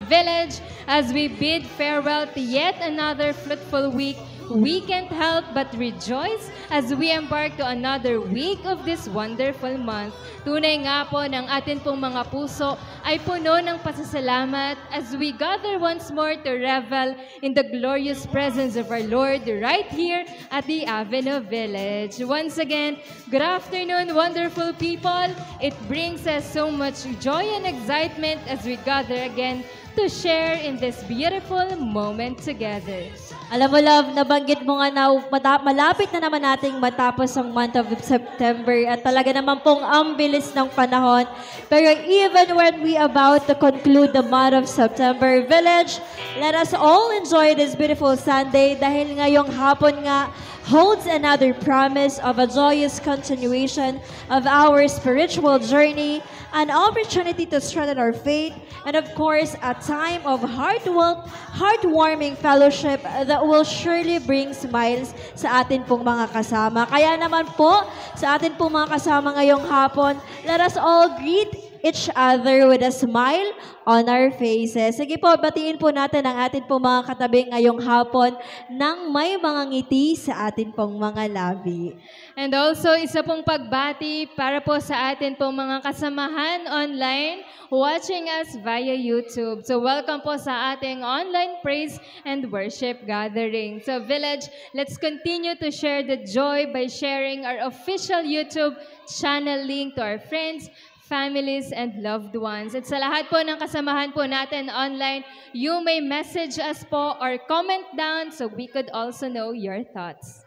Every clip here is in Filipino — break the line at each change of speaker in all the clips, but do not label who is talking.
Village, as we bid farewell to yet another fruitful week, we can't help but rejoice as we embark to another week of this wonderful month. Tunay nga po ng atin pong mga puso ay puno ng pasasalamat as we gather once more to revel in the glorious presence of our Lord right here at the Avenue Village. Once again, good afternoon, wonderful people. It brings us so much joy and excitement as we gather again to share in this beautiful moment together.
Alam mo, love, nabanggit mo nga na malapit na naman nating matapos ang month of September at talaga naman pong ang bilis ng panahon. Pero even when we about to conclude the month of September, Village, let us all enjoy this beautiful Sunday dahil ngayong hapon nga holds another promise of a joyous continuation of our spiritual journey, an opportunity to strengthen our faith, and of course, a time of heartwarming fellowship that will surely bring smiles sa atin pong mga kasama. Kaya naman po, sa atin pong mga kasama ngayong hapon, let us all greet each other with a smile on our faces. Sige po, batiin po natin ang atin pong mga katabi ngayong hapon nang may mga ngiti sa atin pong mga labi.
And also, isa pong pagbati para po sa atin pong mga kasamahan online watching us via YouTube. So welcome po sa ating online praise and worship gathering. So Village, let's continue to share the joy by sharing our official YouTube channel link to our friends, families, and loved ones. At sa lahat po ng kasamahan po natin online, you may message us po or comment down so we could also know your thoughts.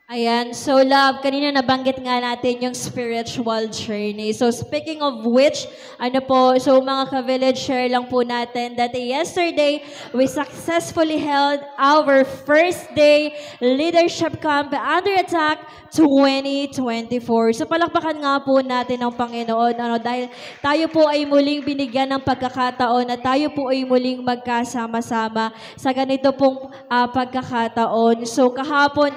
Ayan, so love, kanina nabanggit nga natin yung spiritual journey. So speaking of which, so mga ka-Village, share lang po natin that yesterday, we successfully held our first day leadership camp Under Attack 2024. So palakpakan nga po natin ang Panginoon dahil tayo po ay muling binigyan ng pagkakataon na tayo po ay muling magkasama-sama sa ganito pong pagkakataon. So kahapon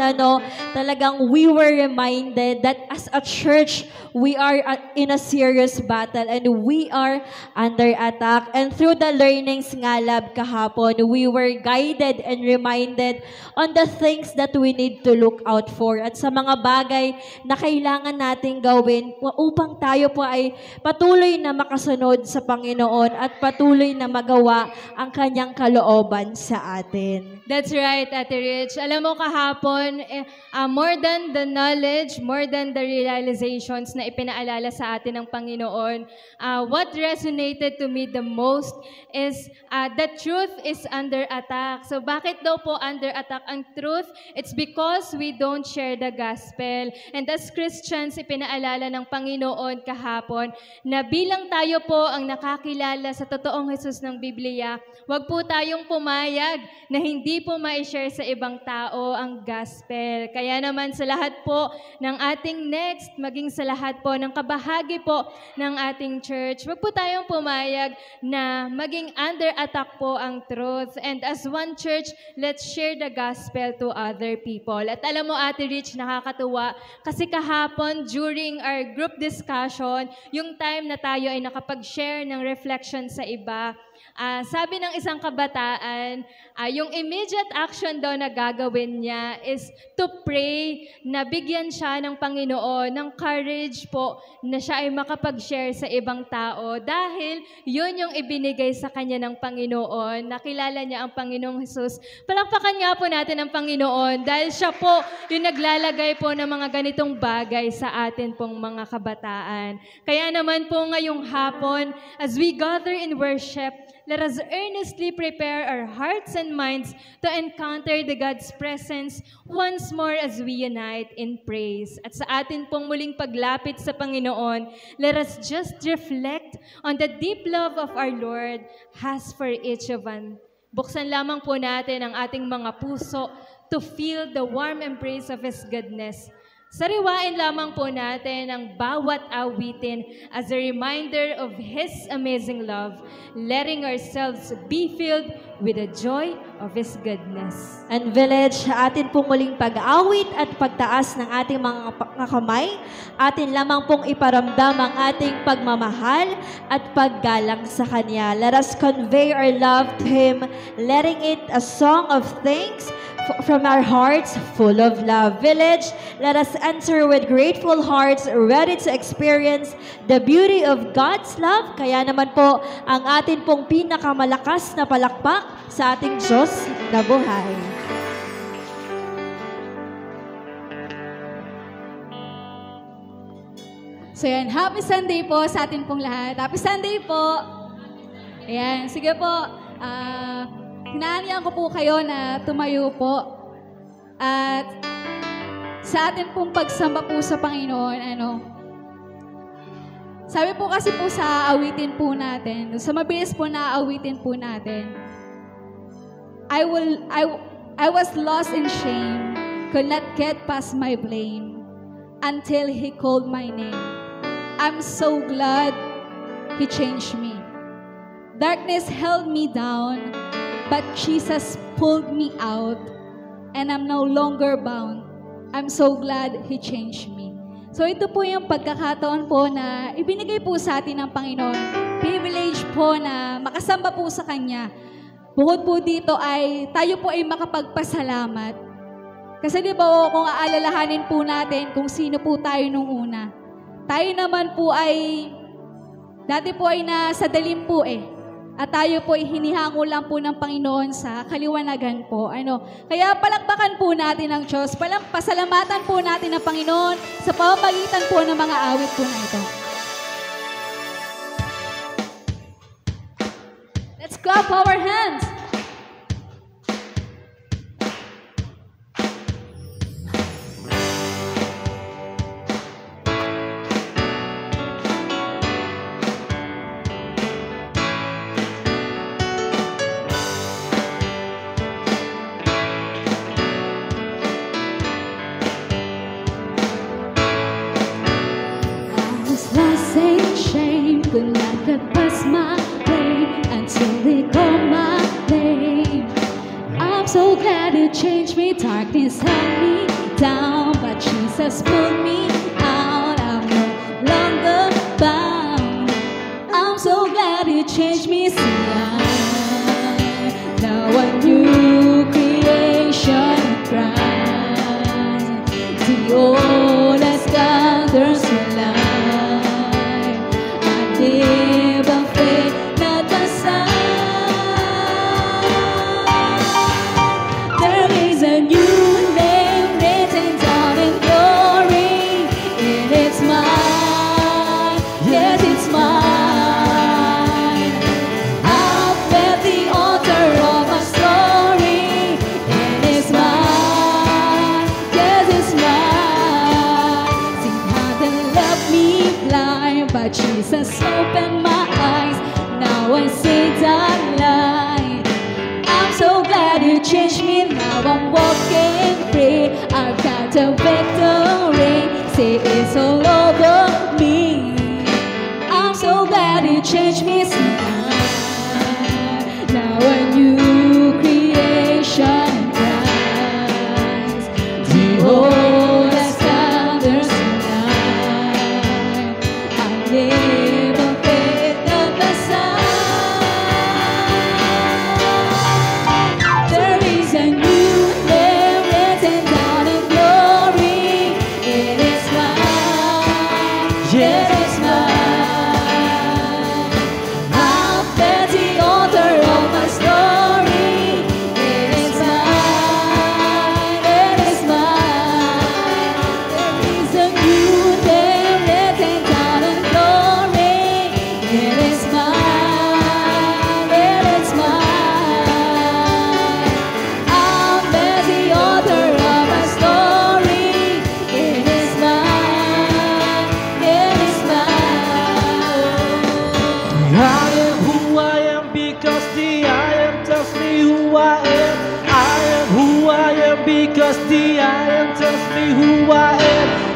talagang we were reminded that as a church, we are in a serious battle and we are under attack. And through the learnings nga lab kahapon, we were guided and reminded on the things that we need to look out for at sa mga bagay na kailangan nating gawin upang tayo po ay patuloy na makasunod sa Panginoon at patuloy na magawa ang kanyang kalooban sa atin.
That's right, Ate Rich. Alam mo kahapon, more than the knowledge, more than the realizations na ipinaalala sa atin ng Panginoon, what resonated to me the most is the truth is under attack. So bakit daw po under attack ang truth? It's because we don't share the gospel. And as Christians, ipinaalala ng Panginoon kahapon na bilang tayo po ang nakakilala sa totoong Jesus ng Biblia, wag po tayong pumayag na hindi po ma-share sa ibang tao ang gospel. Kaya naman sa lahat po ng ating next, maging sa lahat po ng kabahagi po ng ating church, wag po tayong pumayag na maging under attack po ang truth. And as one church, let's share the gospel to other people. At alam mo, Ate Rich, nakakatuwa kasi kahapon during our group discussion, yung time na tayo ay nakapag-share ng reflection sa iba, sabi ng isang kabataan, yung immediate action daw na gagawin niya is to pray na bigyan siya ng Panginoon ng courage po na siya ay makapag-share sa ibang tao dahil yun yung ibinigay sa kanya ng Panginoon. Nakilala niya ang Panginoong Jesus. Palakpakan nga po natin ang Panginoon dahil siya po yung naglalagay po ng mga ganitong bagay sa atin pong mga kabataan. Kaya naman po ngayong hapon, as we gather in worship, let us earnestly prepare our hearts and minds to encounter the God's presence once more as we unite in praise. At sa atin pong muling paglapit sa Panginoon, let us just reflect on the deep love of our Lord has for each of us. Buksan lamang po natin ang ating mga puso to feel the warm embrace of His goodness. Sariwain lamang po natin ang bawat awitin as a reminder of His amazing love, letting ourselves be filled with the joy of His goodness.
And Village, atin pong muling pag-awit at pagtaas ng ating mga kamay, atin lamang pong iparamdam ang ating pagmamahal at paggalang sa Kanya. Let us convey our love to Him, letting it a song of thanks from our hearts full of love. Village, let us enter with grateful hearts, ready to experience the beauty of God's love. Kaya naman po, ang atin pong pinakamalakas na palakpak sa ating Diyos na buhay.
So yan, happy Sunday po sa atin pong lahat. Happy Sunday po! Ayan, sige po. Hinahanyan ko po kayo na tumayo po. At sa atin pong pagsamba po sa Panginoon, sabi po kasi po sa awitin po natin, sa mabilis po na awitin po natin, I was lost in shame, could not get past my blame, until He called my name. I'm so glad He changed me. Darkness held me down, but Jesus pulled me out, and I'm no longer bound. I'm so glad He changed me. So ito po yung pagkakataon po na ibinigay po sa atin ng Panginoon. Privilege po na makasamba po sa Kanya. Bukod po dito ay tayo po ay makapagpasalamat. Kasi di ba kung aalalahanin po natin kung sino po tayo nung una. Tayo naman po ay, dati po ay nasa dalim po At tayo po ay hinihango lang po ng Panginoon sa kaliwanagan po. Kaya palakpakan po natin ang Diyos. Pasalamatan po natin ang Panginoon sa pamamagitan po ng mga awit po na ito. Let's clap our hands. Could not get past my brain until they called my name. I'm so glad He changed me. Darkness held me down, but Jesus pulled me out. I'm no longer bound. I'm so glad He changed me. See, I'm now a new creation in Christ. The old has gathered to life. Live by faith, not by sight. There is a new name written down in glory, and it's mine. Yes, it's mine. I'll bear the altar of my story, and it's mine. Yes, it's mine. Sin hadn't left me blind, but Jesus opened my eyes. Now I see that light. I'm so glad He changed me. Now I'm walking free. I've got a victory. Say it's all over me. I'm so glad He changed me. See, now a new creation in Christ. The old has gathered tonight. I live a faith not by sight. There is a new name written down in glory. It is mine. It is mine. I'll bear the altar of my story. It is mine. It is mine. There is a new name written down in glory. It is mine. It is mine. I'll bear the altar of my story. It is mine. It is mine.
I am who I am because the I am tells me who I am. I am who I am because the I am tells me who I am.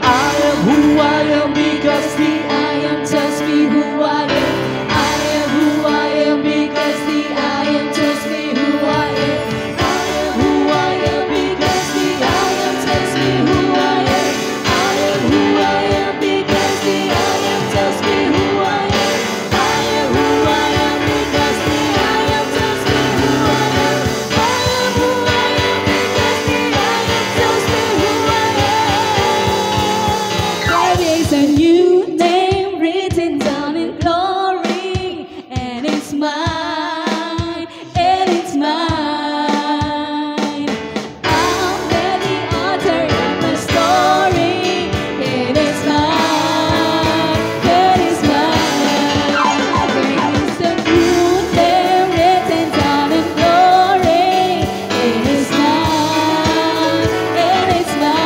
who I am because the
I am tells me who I am. I am who I am because the I am tells me who I am. I am who I am because the I am tells me who I am. I am who I am because the I am tells me who I am. I am who I am because the I am tells me who I am. I am who I am because the I am tells me who I am. There is a new name written down in glory, and it's mine, and it's mine. I'm the author of my story, and it's mine, and it's mine. There is a new name written down in glory, and it's mine, and it's mine.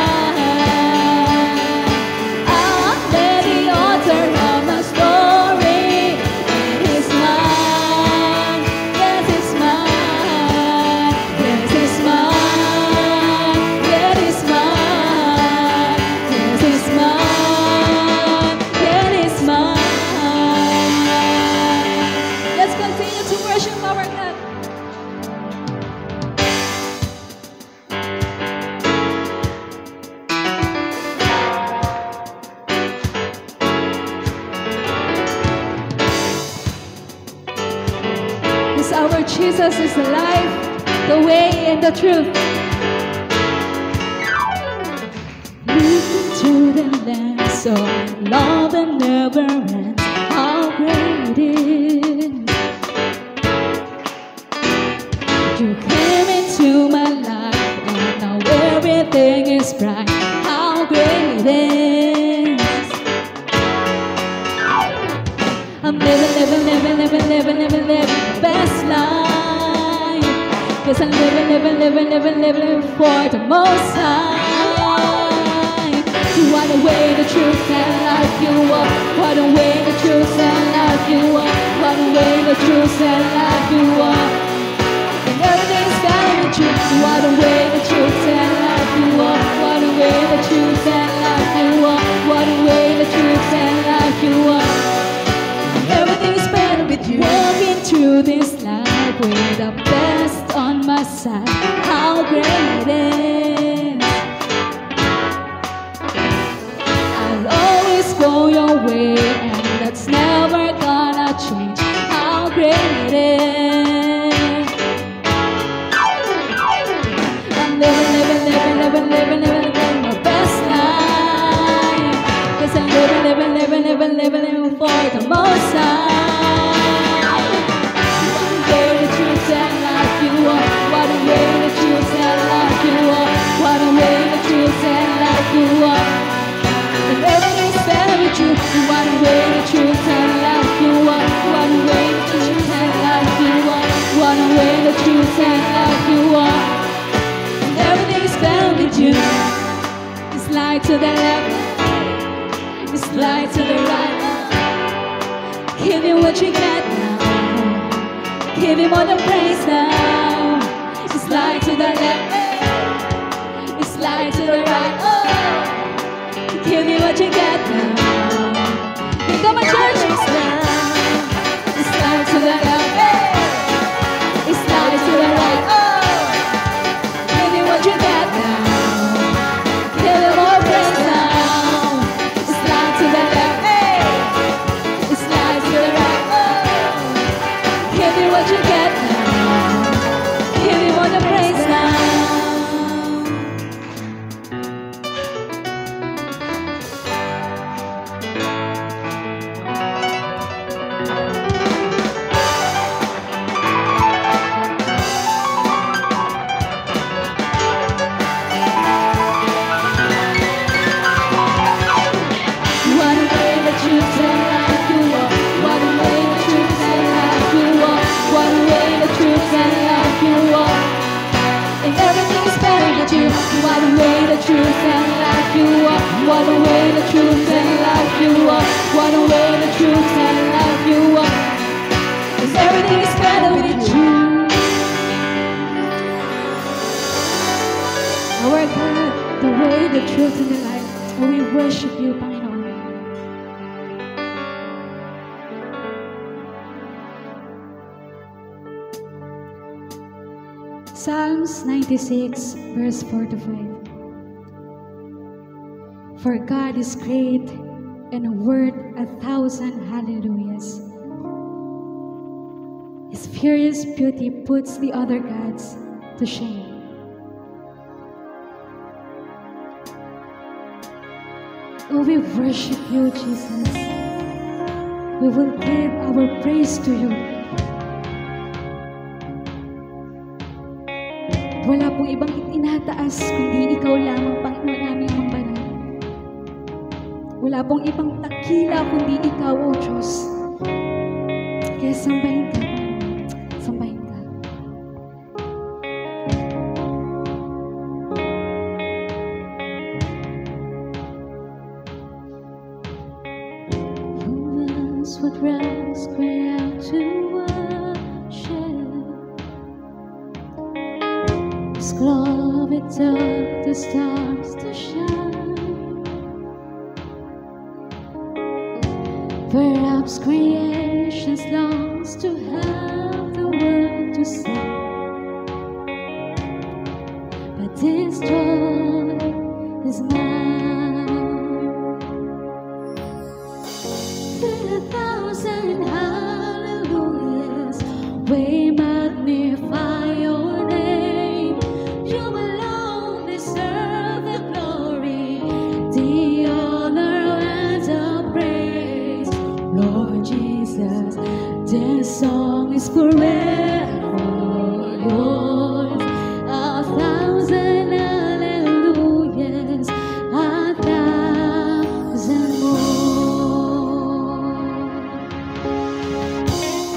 I'm the author of my story, and it's mine, yes it's mine, yes it's mine, yes it's mine, yes it's mine, yes it's mine. Let's continue to worship our God. Because our Jesus is the life, the way, and the truth. Listen to the land, so love that never ends. How great it is. You came into my life, and now everything is bright. How great it is. I'm living the best life. Cause I'm living for the most high. What a way the truth and life you are. What a way the truth and life you are. What a way the truth and life you are. And everything's better with you. What a way the truth and life you are. What a way the truth and life you are. What a way the truth and life you are. Everything's better with you. Walking through this life with the best on my side. How great it is. I'll always go your way, and that's never gonna change. How great it is. I'm living my best life. Cause I'm living for the most high. What a way the truth and life you are. What a way the truth and life you are. What a way the truth and life you are. And everything's better with you. What a way the truth and life you are. What a way the truth and life you are. What a way the truth and life you are. And everything's better with you. It's light to the left, it's light to the right. Give him what you got now. Give him all the praise now. It's light to the left, it's light to the right. Oh, give me what you got now. Become a church now. It's light to the left, it's light to the right. Oh, give me what you got now. Give him all praise now. It's light to the left, it's light to the right. Oh, give me what you got now. Give me all the praise now. What a way the truth and life you are. What a way the truth and life you are. What a way the truth and life you are. And everything's better with you. What a way the truth and life you are. What a way the truth and life you are. What a way the truth and life you are. 'Cause everything's better with you. Our God, the way, the truth, and the life. We worship you, Panginoon. Psalms 96, verse 4 to 5. For God is great and worth 1,000 hallelujahs. His furious beauty puts the other gods to shame. Oh, we worship you, Jesus. We will give our praise to you. Wala pong ibang itinataas kundi ikaw lamang, Panginoon namin ang banal. Wala pong ibang takila kundi ikaw, O Diyos. Kaya sambahin ka, Panginoon. Sambahin ka. Who else would rise, cry out to worship? His glory taught the stars to shine. Perhaps creation longs to have the world to see, but this joy is mine. With 1,000 hallelujahs, we magnify your name. You alone deserve the glory, the honor and the praise. Lord Jesus, this song is forever yours. 1,000 hallelujahs, 1,000 more.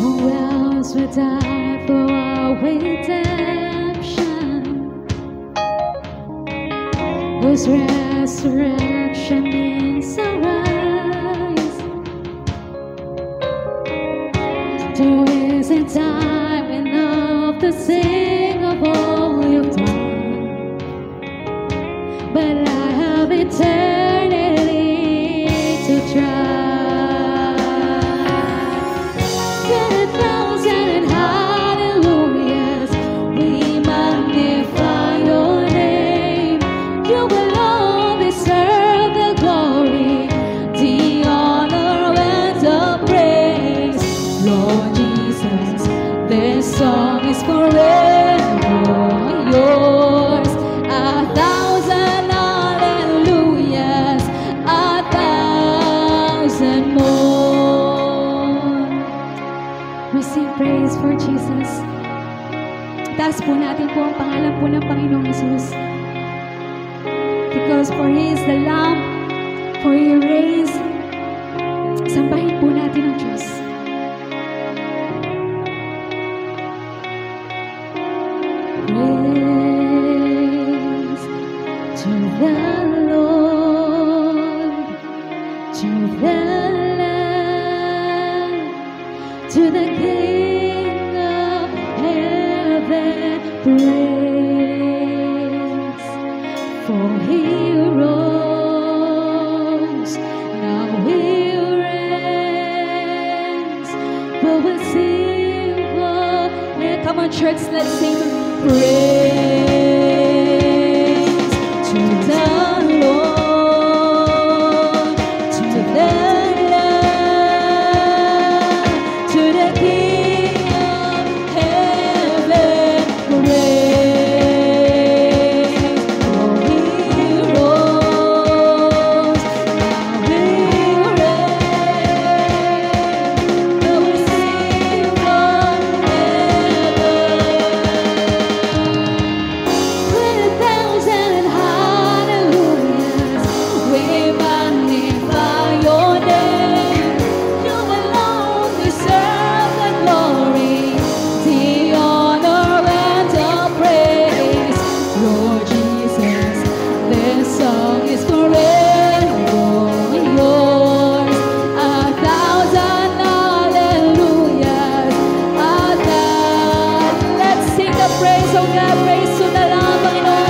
Who else would die for our redemption? Whose resurrection means a rise. There isn't time enough to sing of all you've done, but I have eternity to try. With 1,000 hallelujahs, we magnify your name. You alone deserve the glory, the honor and the praise. Lord Jesus, this song is forever yours. 1,000 hallelujahs, 1,000 more. We sing praise for Jesus. Taas po natin po ang pangalan po ng Panginoong Jesus. Because for He is the Lamb, for He reigns. Sambahin po natin ang Diyos. Praise to the Lord, to the Lamb, to the King of heaven. Praise, for He rose, now He reigns. But we'll sing for Him. Come on, church, let's sing. Praise to the Lord, to the Lamb, to the King of heaven. Praise, for He rose, now He reigns. But we'll sing forever. With 1,000 hallelujahs, we magnify your name. You alone deserve the glory, the honor and the praise. Lord Jesus, this song is forever yours. 1,000 hallelujahs, 1,000. Let's sing the praise of God. Praise to the Lamb, Panginoon.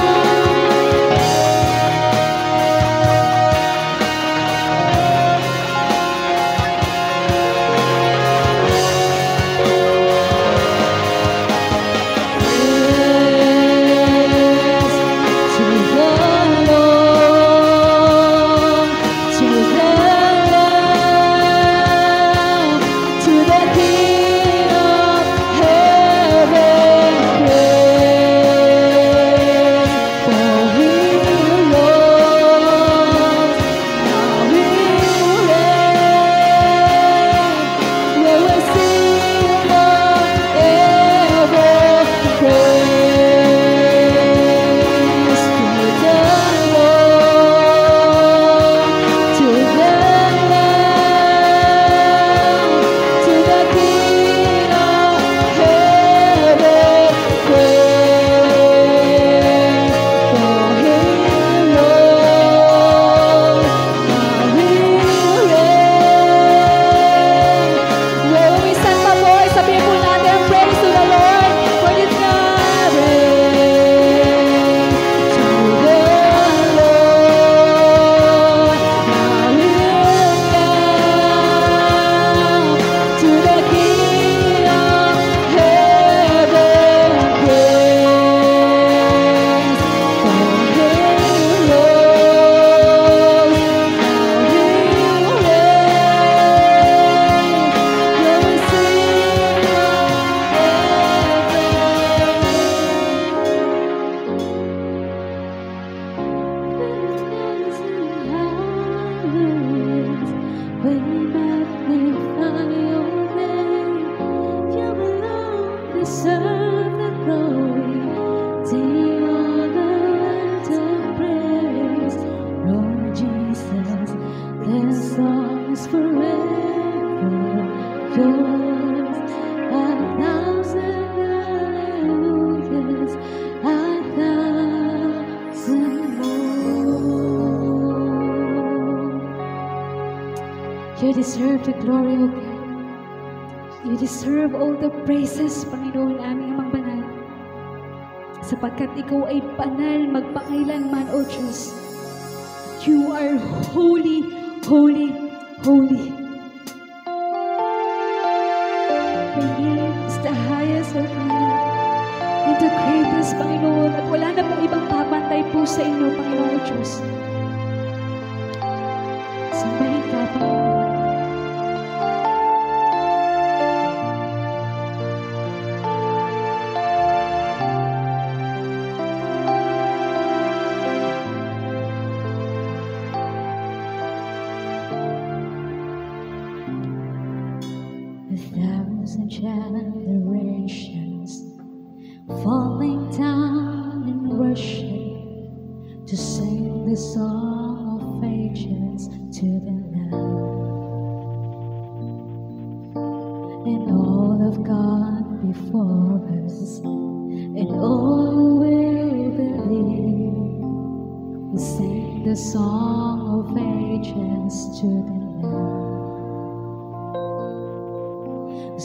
You deserve the glory, O God. You deserve all the praises, Panginoon, aming amang banal. Sapagkat ikaw ay banal magpakailanman, O Diyos. You are holy, holy, holy. Your name is the highest, O God. And the greatest, Panginoon. At wala na pong ibang papantay po sa inyo, Panginoon, O Diyos. Sambahin ka, Panginoon. Generations falling down and rushing to sing the song of ages to the Lamb, and all have gone before us, and all will believe. We sing the song of ages to the Lamb.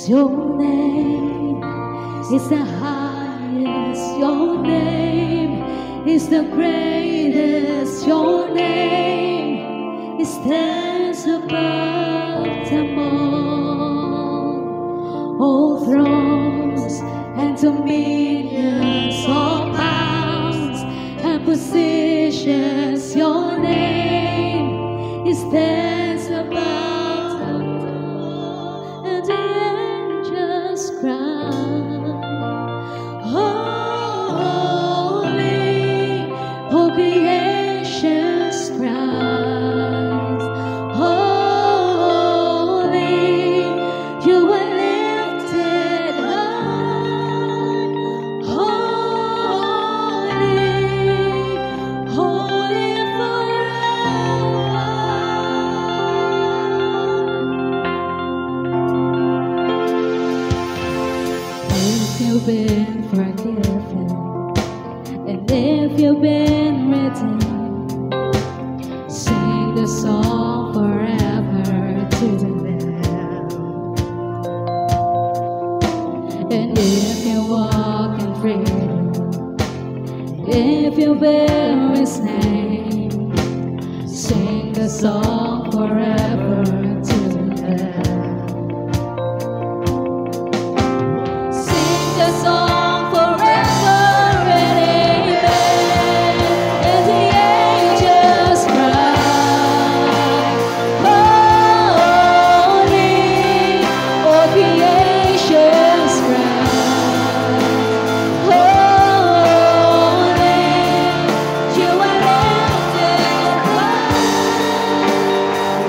Your name is the highest, your name is the greatest, your name stands above them all thrones and dominions, all powers and positions, your name stands above them all, and the angels cry, holy, all creation's cries, holy, you are lifted high, holy, holy forever. If you've been forgiven, and if you've been redeemed, sing the song forever to the Lamb. And if you walk in freedom, if you bear His name, sing the song forever to the Lamb. Sing the song forever and amen, and the angels cry, holy, all creation's cry, holy, you are lifted high,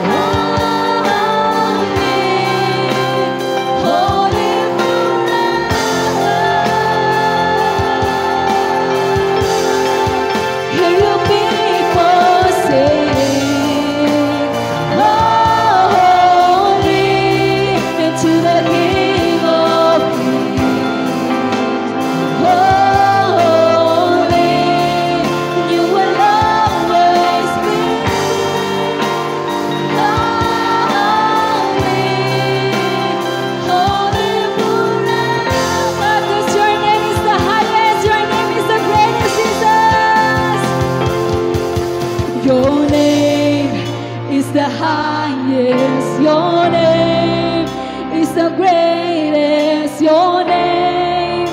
holy, holy forever. Hear your people sing, holy, and to the King of Kings, holy, you will always be holy, holy forever. 'Cause your name is the highest, your name is the greatest, Jesus. Your name is the highest, your name is the greatest, your name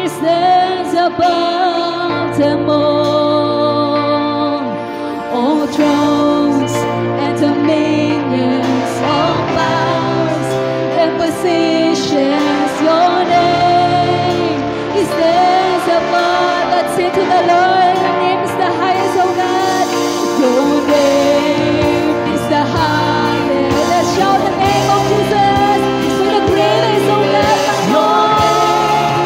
stands above them all thrones and dominions, all powers and positions, your name stands above. Let's sing to the Lord. Your name is the highest, oh God. Your name is the highest. Let's shout the name of Jesus. You're the greatest, oh God. Your name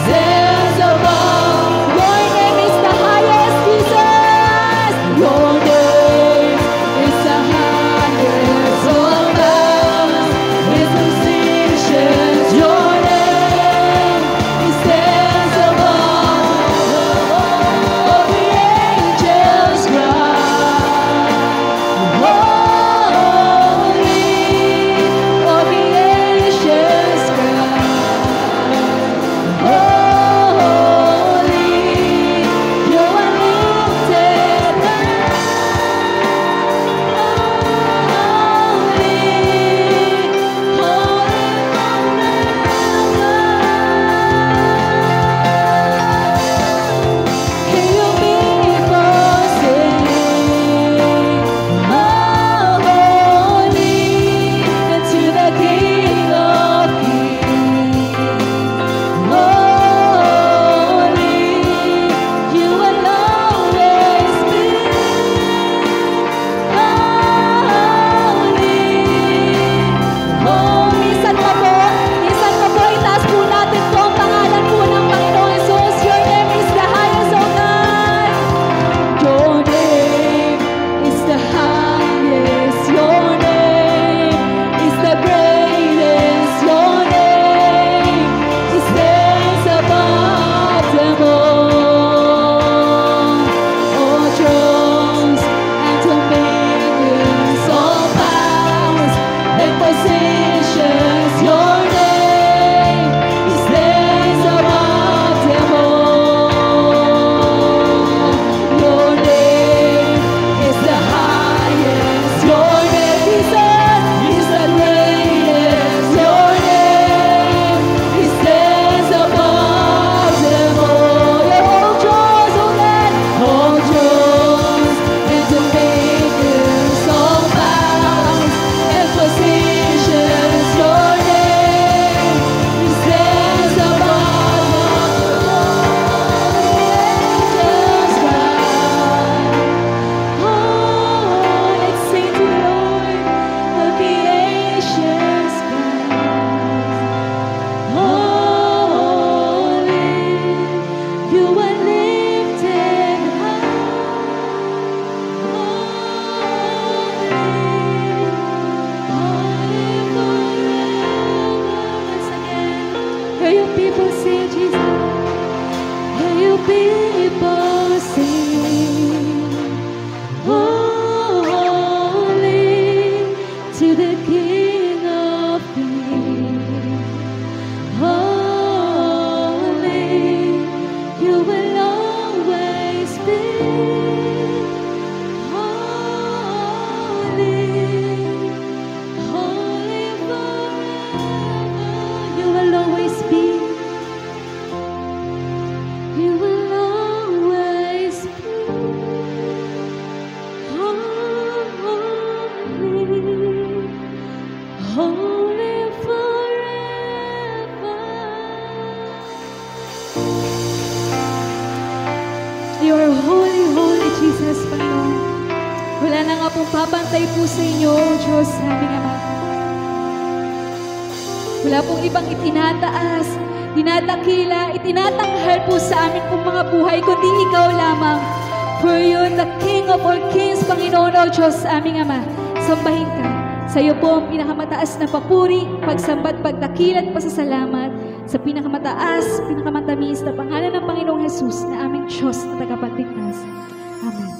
stands above. Your name is the highest, Jesus. Your name is the highest, oh God. His positions, your name stands above. pong papantay po sa inyo, O Diyos, aming Ama. Wala pong ibang itinataas, dinadakila, itinatanghal po sa amin pong mga buhay, kundi ikaw lamang. For you, the King of all kings, Panginoon, O Diyos, aming Ama. Sambahin ka. Sa iyo po ang pinakamataas na papuri, pagsambat, pagdakil at pasasalamat sa pinakamataas, pinakamatamis na pangalan ng Panginoong Jesus na aming Diyos na tagapagligtas. Amen.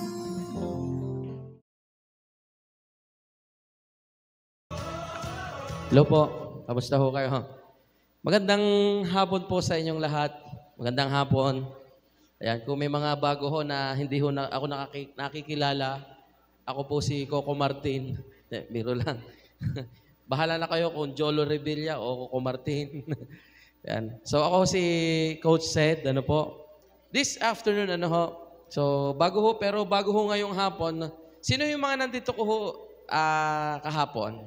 Hello po. Kamusta ho kayo? Magandang hapon po sa inyong lahat. Magandang hapon. Ayan, kung may mga bago ho na hindi ho na, ako nakikilala, ako po si Coco Martin. Biro lang. Bahala na kayo kung Jolo Revilla o Coco Martin. Ayan. So ako si Coach Seth, ano po. This afternoon, ano ho. So bago ho ngayong hapon, sino yung mga nandito ko ho kahapon?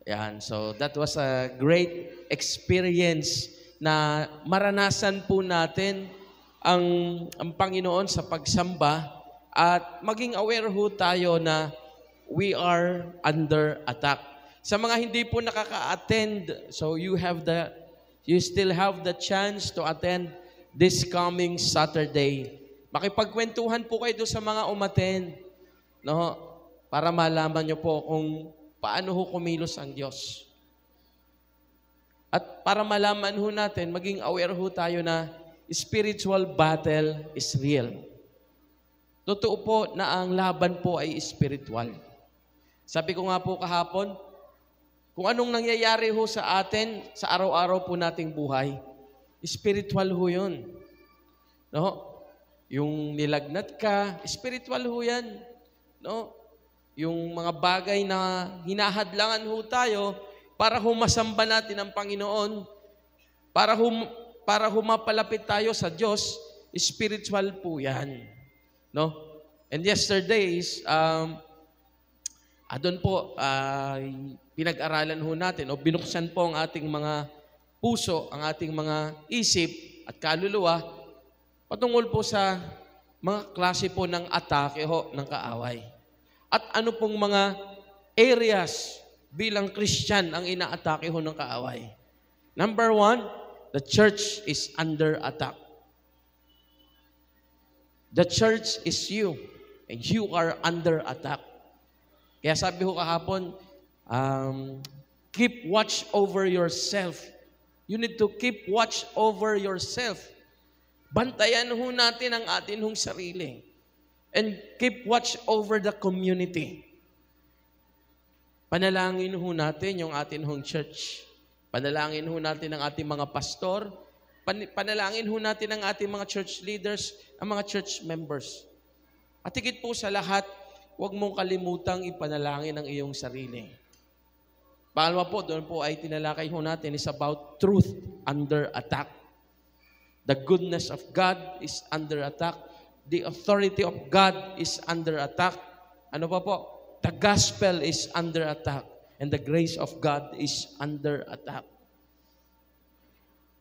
Ayan. So that was a great experience na maranasan po natin ang Panginoon sa pagsamba at maging aware ho tayo na we are under attack. Sa mga hindi po nakaka-attend, so you still have the chance to attend this coming Saturday. Makipagkwentuhan po kayo sa mga umattend, no? Para malaman nyo po kung paano ho kumilos ang Diyos. At para malaman ho natin, maging aware ho tayo na spiritual battle is real. Totoo po na ang laban po ay spiritual. Sabi ko nga po kahapon, kung anong nangyayari ho sa atin, sa araw-araw po nating buhay, spiritual ho yun. No? Yung nilagnat ka, spiritual ho yan. No? Yung mga bagay na hinahadlangan ho tayo para humasamba natin ang Panginoon, para humapalapit tayo sa Diyos, spiritual po yan. No? And yesterdays, doon po, pinag-aralan ho natin o binuksan po ang ating mga puso, ang ating mga isip at kaluluwa patungkol po sa mga klase po ng atake ho ng kaaway. At ano pong mga areas bilang Christian ang inaatake ho ng kaaway. Number 1, the church is under attack. The church is you, and you are under attack. Kaya sabi ko kahapon, keep watch over yourself. You need to keep watch over yourself. Bantayan ho natin ang atin hong sarili. And keep watch over the community. Panalangin ho natin yung atin hong church. Panalangin ho natin ang ating mga pastor. Panalangin ho natin ang ating mga church leaders, ang mga church members. At higit po sa lahat, huwag mong kalimutang ipanalangin ang iyong sarili. Pangalawa po, doon po ay tinalakay ho natin is about truth under attack. The goodness of God is under attack. The authority of God is under attack. Ano pa po? The gospel is under attack. And the grace of God is under attack.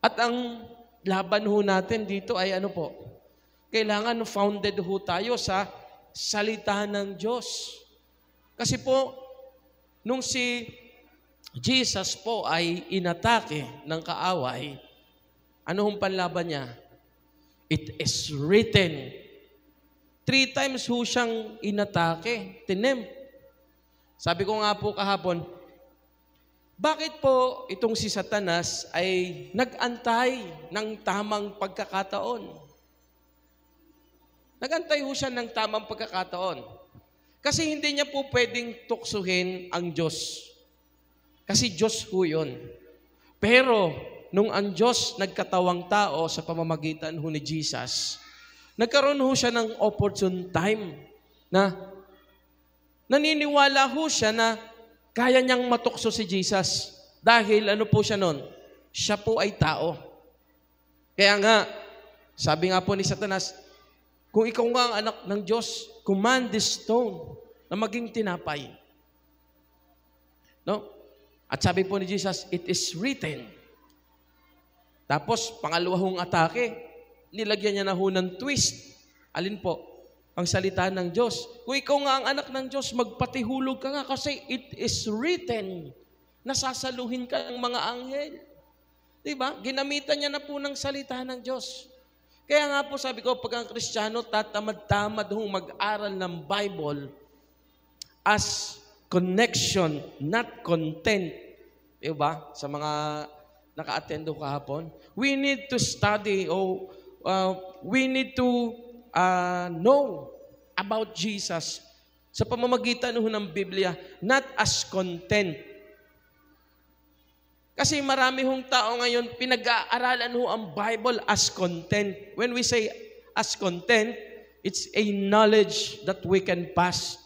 At ang laban ho natin dito ay ano po? Kailangan founded ho tayo sa salita ng Diyos. Kasi po, nung si Jesus po ay inatake ng kaaway, ano hong panlaban niya? It is written. 3 times ho siyang inatake, tinempt. Sabi ko nga po kahapon, bakit po itong si Satanas ay nag-antay ng tamang pagkakataon? Nag-antay ho siya ng tamang pagkakataon. Kasi hindi niya po pwedeng tuksuhin ang Diyos. Kasi Diyos ho yun. Pero, nung ang Diyos nagkatawang tao sa pamamagitan ho ni Jesus, nagkaroon ho siya ng opportune time na naniniwala ho siya na kaya niyang matukso si Jesus. Dahil ano po siya nun? Siya po ay tao. Kaya nga, sabi nga po ni Satanas, kung ikaw nga ang anak ng Diyos, command this stone na maging tinapay. No? At sabi po ni Jesus, it is written. Tapos, pangalawang atake, nilagyan niya na ho ng twist. Alin po? ang salita ng Diyos. Kung ikaw nga ang anak ng Diyos, magpatihulog ka nga kasi it is written. Nasasaluhin ka ng mga anghel. Diba? Ginamitan niya na po ng salita ng Diyos. Kaya nga po sabi ko, pag ang Kristiyano tatamad-tamad hong mag-aral ng Bible as connection, not content. Diba? Sa mga naka-attendo kahapon, we need to study we need to know about Jesus sa pamamagitan ng Biblia, not as content. Kasi marami hong tao ngayon, pinag-aaralan ang Bible as content. When we say as content, it's a knowledge that we can pass.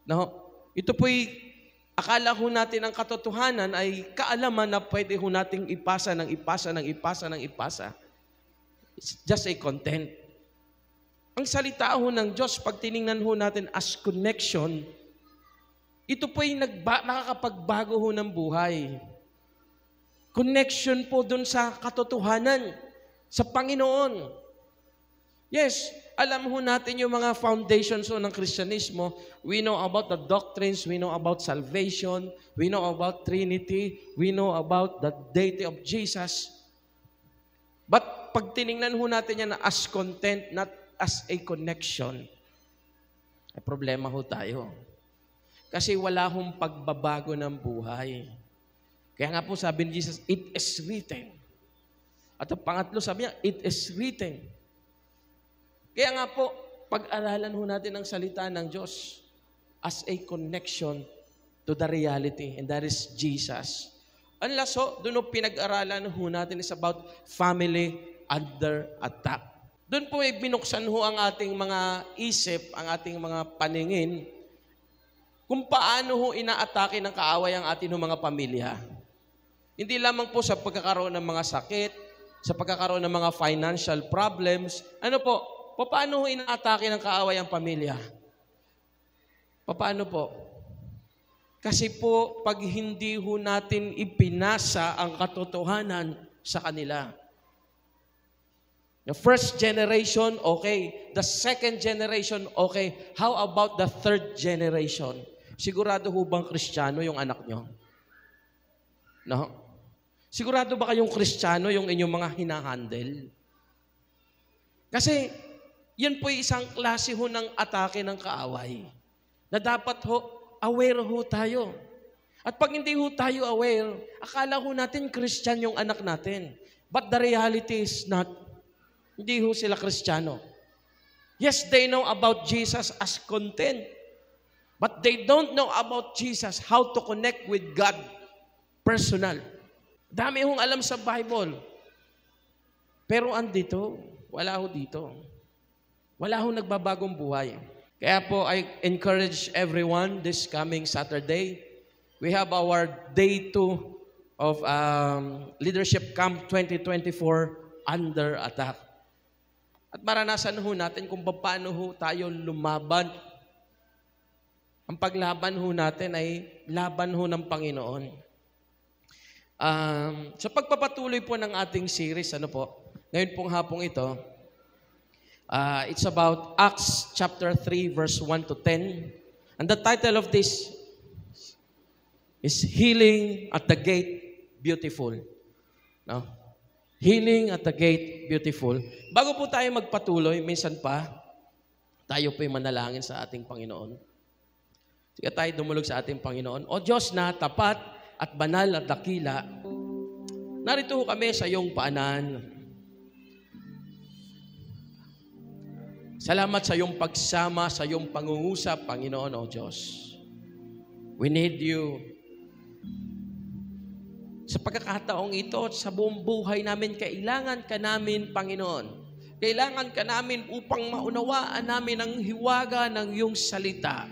No? Ito po'y, akala ho natin ang katotohanan ay kaalaman na pwede ho nating ipasa ng ipasa ng ipasa ng ipasa. It's just a content. Ang salita ho ng Diyos, pag tiningnan ho natin as connection, ito po'y nakakapagbago ho ng buhay. Connection po dun sa katotohanan, sa Panginoon. Yes, alam ho natin yung mga foundations ng Kristyanismo. We know about the doctrines, we know about salvation, we know about Trinity, we know about the deity of Jesus. But pag tiningnan ho natin yan as content, not as a connection, ay problema ho tayo. Kasi wala hong pagbabago ng buhay. Kaya nga po sabi ni Jesus, it is written. At ang pangatlo sabi niya, it is written. Kaya nga po, pag-aralan ho natin ang salita ng Diyos as a connection to the reality, and that is Jesus. Ang laso, doon pinag-aralan ho natin is about family under attack. Doon po ay binuksan ho ang ating mga isip, ang ating mga paningin, kung paano ho inaatake ng kaaway ang ating mga pamilya. Hindi lamang po sa pagkakaroon ng mga sakit, sa pagkakaroon ng mga financial problems. Ano po? Paano ho inaatake ng kaaway ang pamilya? Paano po? Kasi po, pag hindi ho natin ipinasa ang katotohanan sa kanila. The first generation, okay. The second generation, okay. How about the third generation? Sigurado ho bang Kristiyano yung anak nyo? No? Sigurado ba kayong Kristiyano yung inyong mga hinahandle? Kasi, yan po isang klase ho ng atake ng kaaway. Na dapat ho, aware ho tayo. At pag hindi ho tayo aware, akala ho natin Christian yung anak natin. But the reality is not. Hindi ho sila Kristiyano. Yes, they know about Jesus as content. But they don't know about Jesus, how to connect with God personal. Dami hong alam sa Bible. Pero andito, wala ho dito. Wala ho nagbabagong buhay. Kaya po, I encourage everyone this coming Saturday. We have our Day 2 of Leadership Camp 2024 under attack. At maranasan ho natin kung paano ho tayo lumaban. Ang paglaban ho natin ay laban ho ng Panginoon. Sa pagpapatuloy po ng ating series, ngayon pong hapong ito, it's about Acts chapter 3 verse 1 to 10. And the title of this is Healing at the Gate Beautiful. No? Healing at the Gate Beautiful. Bago po tayo magpatuloy, minsan pa, tayo po'y manalangin sa ating Panginoon. Sige tayo dumulog sa ating Panginoon. O Diyos na tapat at banal at dakila, narito kami sa iyong paanan. Salamat sa iyong pagsama, sa iyong pangungusap, Panginoon o Diyos. We need you. Sa pagkakataong ito, sa buong buhay namin, kailangan ka namin, Panginoon. Kailangan ka namin upang maunawaan namin ang hiwaga ng iyong salita.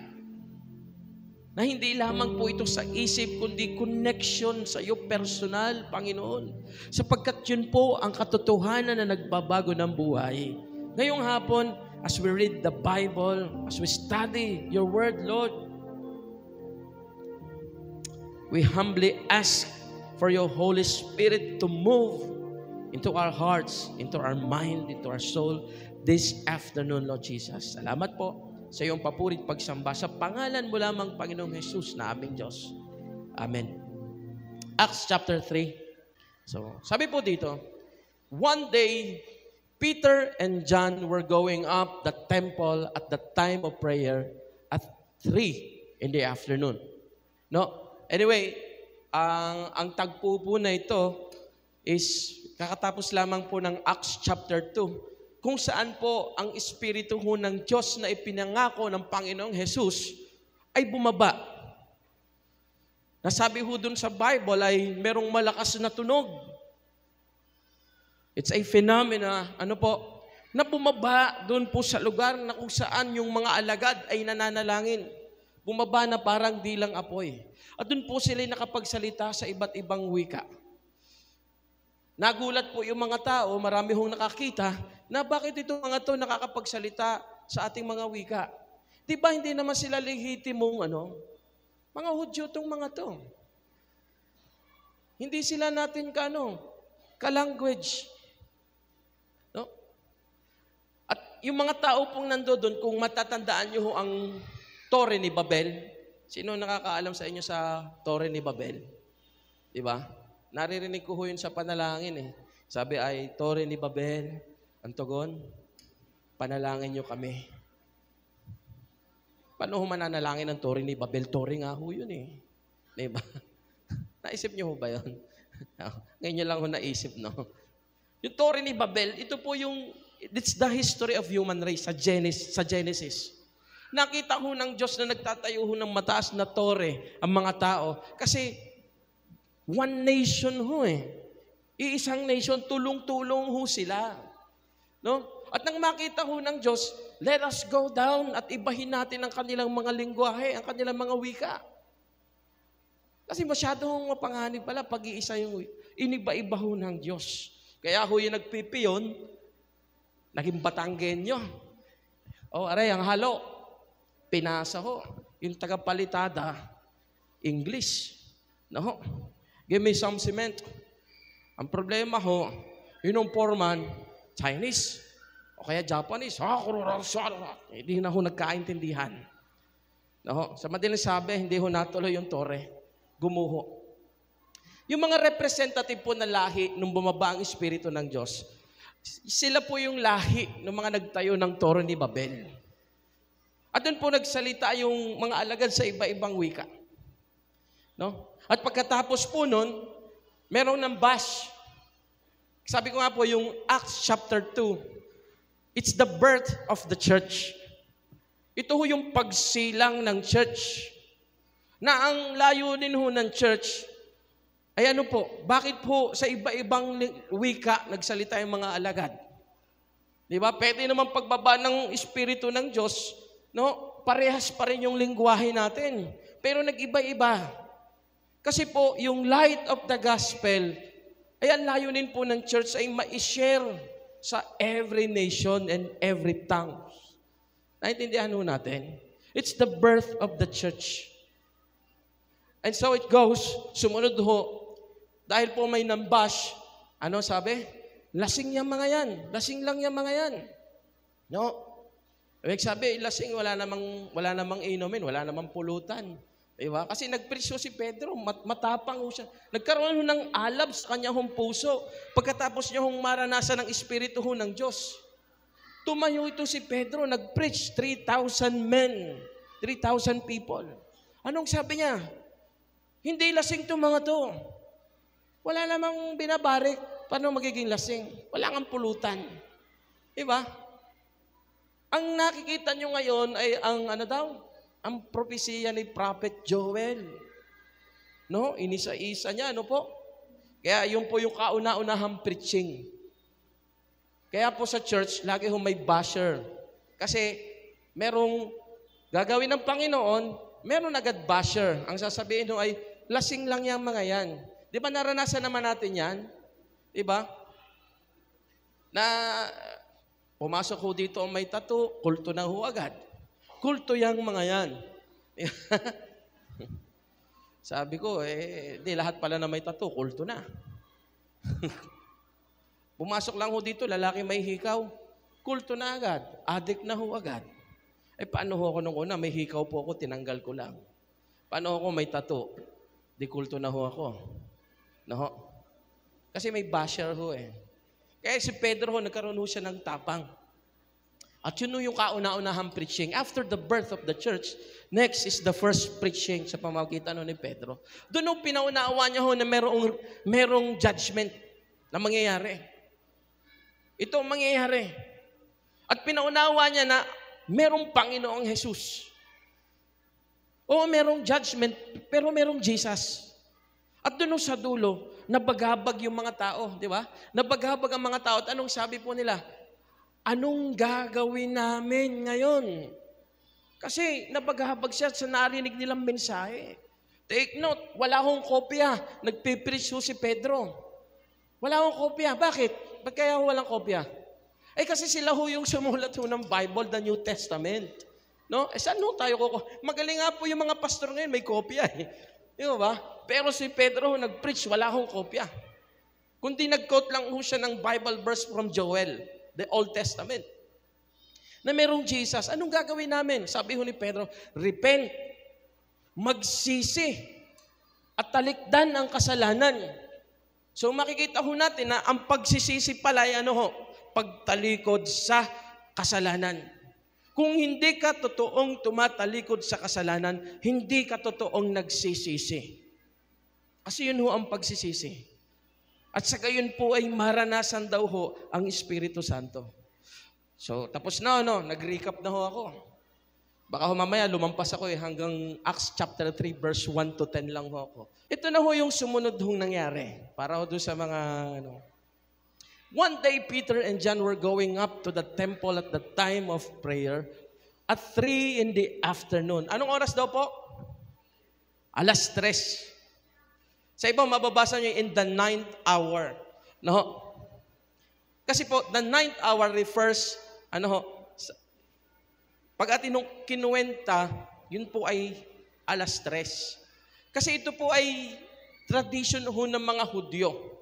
Na hindi lamang po ito sa isip, kundi connection sa iyo personal, Panginoon. Sapagkat yun po ang katotohanan na nagbabago ng buhay. Ngayong hapon, as we read the Bible, as we study your word, Lord, we humbly ask for your Holy Spirit to move into our hearts, into our mind, into our soul this afternoon, Lord Jesus. Salamat po sa iyong papurit pagsamba. Sa pangalan mo lamang, Panginoong Jesus, na aming Diyos. Amen. Acts chapter 3. So, sabi po dito, one day, Peter and John were going up the temple at the time of prayer at 3 in the afternoon. No? Anyway, ang tagpo po na ito is kakatapos lamang po ng Acts chapter 2, kung saan po ang Espiritu ho ng Diyos na ipinangako ng Panginoong Jesus ay bumaba. Nasabi ho dun sa Bible ay merong malakas na tunog. It's a phenomena, na bumaba dun po sa lugar na kung saan yung mga alagad ay nananalangin. Bumaba na parang dilang apoy. At dun po sila nakapagsalita sa iba't ibang wika. Nagulat po yung mga tao, marami hong nakakita, na bakit itong mga to nakakapagsalita sa ating mga wika? Di ba hindi naman sila lehitimong mga Hudyo tong mga to. Hindi sila natin ka-language. No? At yung mga tao pong nandoon, kung matatandaan nyo ang Torre ni Babel, sino nakakaalam sa inyo sa Torre ni Babel? Di ba? Naririnig ko yun sa panalangin eh. Sabi ay, Torre ni Babel, ang tugon, panalangin nyo kami. Paano mananalangin ang Torre ni Babel? Torre nga ho yun eh. Diba? Naisip nyo ho ba yun? Ngayon nyo lang ho naisip, no? Yung Torre ni Babel, ito po it's the history of human race sa Genesis. Nakita ho ng Diyos na nagtatayo ho ng mataas na tore ang mga tao. Kasi one nation ho eh. Iisang nation, tulong-tulong ho sila. No? At nang makita ho ng Diyos, let us go down at ibahin natin ang kanilang mga lingwahe, ang kanilang mga wika. Kasi masyadong mapanganib pala pag-iisa yung iniba-iba ho ng Diyos. Kaya ho yung nagpipiyon, naging Batanggenyo. Aray, ang halo, pinasa ho. Yung tagapalitada, English. No? Give me some cement. Ang problema ho, yung foreman, Chinese. O kaya Japanese. Hindi na ho nagkaintindihan. No? Sa madaling sabi, hindi ho natuloy yung tore. Gumuho. Yung mga representative po na lahi nung bumaba ang Espiritu ng Diyos, sila po yung lahi ng mga nagtayo ng Torre ni Babel. At doon po nagsalita yung mga alagad sa iba-ibang wika. No? At pagkatapos po nun, meron ng bash. Sabi ko nga po yung Acts chapter 2, it's the birth of the church. Ito ho yung pagsilang ng church. Na ang layunin ho ng church, ay bakit po sa iba-ibang wika nagsalita yung mga alagad? Di ba? Pwede naman pagbaba ng Espiritu ng Diyos, no? Parehas pa rin yung lingwahe natin. Pero nag-iba-iba. Kasi po, yung light of the gospel, ay ang layunin po ng church ay ma-share sa every nation and every tongue. Naintindihan ho natin? It's the birth of the church. And so it goes, sumunod ho, dahil po may nambash, sabi? Lasing yung mga yan. Lasing lang yung mga yan. No? Ibig sabi, lasing, wala namang inumin, wala namang pulutan. Diba? Kasi nagpresyo si Pedro, matapang ho siya. Nagkaroon ho ng alab sa kanya hong puso. Pagkatapos niya hong maranasan ng Espiritu ho ng Diyos. Tumayo ito si Pedro, nag-preach 3,000 men, 3,000 people. Anong sabi niya? Hindi lasing itong mga to. Wala namang binabarik. Paano magiging lasing? Wala ngang pulutan. Diba? Ang nakikita nyo ngayon ay ang propesiya ni Prophet Joel. No? Inisa-isa niya, po? Kaya yun po yung kauna-unahang preaching. Kaya po sa church, lagi may basher. Kasi merong gagawin ng Panginoon, meron agad basher. Ang sasabihin ay, lasing lang yung mga yan. Di ba naranasan naman natin yan? Di ba? Na pumasok ho dito ang may tattoo, kulto na ho agad. Kulto yung mga yan. Sabi ko, di lahat pala na may tattoo, kulto na. Pumasok lang ho dito, lalaki may hikaw, kulto na agad, addict na ho agad. Paano ho ako nung una, may hikaw po ako, tinanggal ko lang. Paano ako may tattoo? Di kulto na ho ako. No? Kasi may basher ho eh. Kaya si Pedro ho, nagkaroon ho siya ng tapang. At yun ho yung kauna-unahang preaching. After the birth of the church, next is the first preaching sa pamamagitan ni Pedro. Doon ho, pinaunawa niya ho na merong judgment na mangyayari. Ito ang mangyayari. At pinaunawa niya na merong Panginoong Jesus. Oo, merong judgment, pero merong Jesus. At doon sa dulo, nabaghabag yung mga tao, di ba? Nabaghabag ang mga tao. At anong sabi po nila? Anong gagawin namin ngayon? Kasi nabaghabag siya sa narinig nilang mensahe. Take note, wala akong kopya. Nagpipreach ho si Pedro. Wala akong kopya. Bakit? Ba't kaya walang kopya? Kasi sila ho yung sumulat ho ng Bible, the New Testament. No? Saan ho tayo magaling nga po yung mga pastor ngayon, may kopya eh. Di ba? Pero si Pedro ho nag-preach, wala akong kopya. Kundi nag-quote lang ho siya ng Bible verse from Joel, the Old Testament. Na merong Jesus. Anong gagawin namin? Sabi ho ni Pedro, repent, magsisi, at talikdan ang kasalanan. So makikita ho natin na ang pagsisisi pala ay pagtalikod sa kasalanan. Kung hindi ka totoong tumatalikod sa kasalanan, hindi ka totoong nagsisisi. Kasi yun ho ang pagsisisi. At sa gayon po ay maranasan daw ho ang Espiritu Santo. So, tapos na nag-recap na ho ako. Baka ho mamaya lumampas ako hanggang Acts chapter 3 verse 1 to 10 lang ho ako. Ito na ho yung sumunod hong nangyari. Para ho doon sa mga One day, Peter and John were going up to the temple at the time of prayer at 3 in the afternoon. Anong oras daw po? 3:00. Sa iba, mababasa nyo in the 9th hour. No? Kasi po, the 9th hour refers, pag atin kinuwenta, yun po ay 3:00. Kasi ito po ay tradition ho ng mga Hudyo.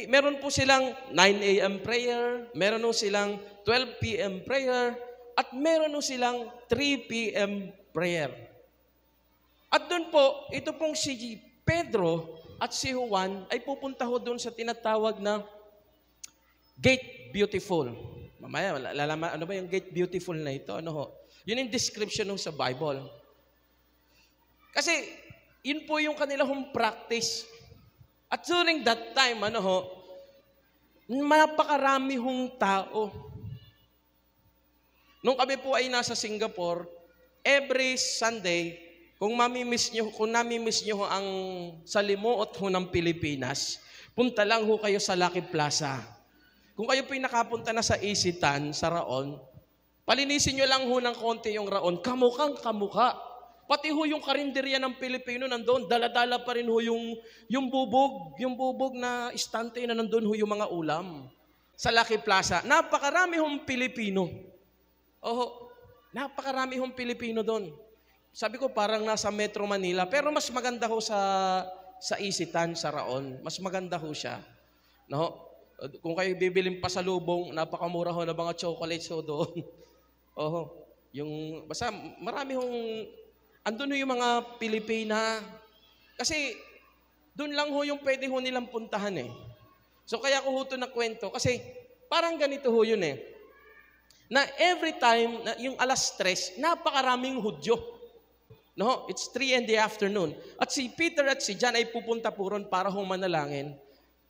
Meron po silang 9 a.m. prayer, meron po silang 12 p.m. prayer, at meron po silang 3 p.m. prayer. At doon po, ito pong si Pedro at si Juan ay pupunta ho doon sa tinatawag na Gate Beautiful. Mamaya, lalaman, ano ba yung Gate Beautiful na ito? Yun yung description sa Bible. Kasi, yun po yung kanilang practice. At during that time, napakarami hong tao. Nung kami po ay nasa Singapore, every Sunday, kung nami-miss nyo ang salimuot ho ng Pilipinas, punta lang ho kayo sa Lucky Plaza. Kung kayo po'y nakapunta na sa Isitan, sa Raon, palinisin nyo lang ho ng konti yung Raon, kamukhang kamuka. Pati ho yung karinderya ng Pilipino nandoon, dala-dala pa rin ho yung bubog na istante na nandoon ho yung mga ulam. Sa Lucky Plaza, napakarami hong Pilipino. Napakarami hong Pilipino doon. Sabi ko parang nasa Metro Manila, pero mas maganda ho sa Isitan, sa Raon. Mas maganda ho siya. Kung kayo bibiling pasalubong, napakamura ho na mga chocolates ho doon. Basta marami hong andun ho yung mga Pilipina. Kasi doon lang ho yung pwede ho nilang puntahan eh. So kaya ko ho ito nakwento. Kasi parang ganito ho yun eh. Na every time, na yung 3:00, napakaraming Hudyo. It's 3 in the afternoon. At si Peter at si John ay pupunta po ron para ho manalangin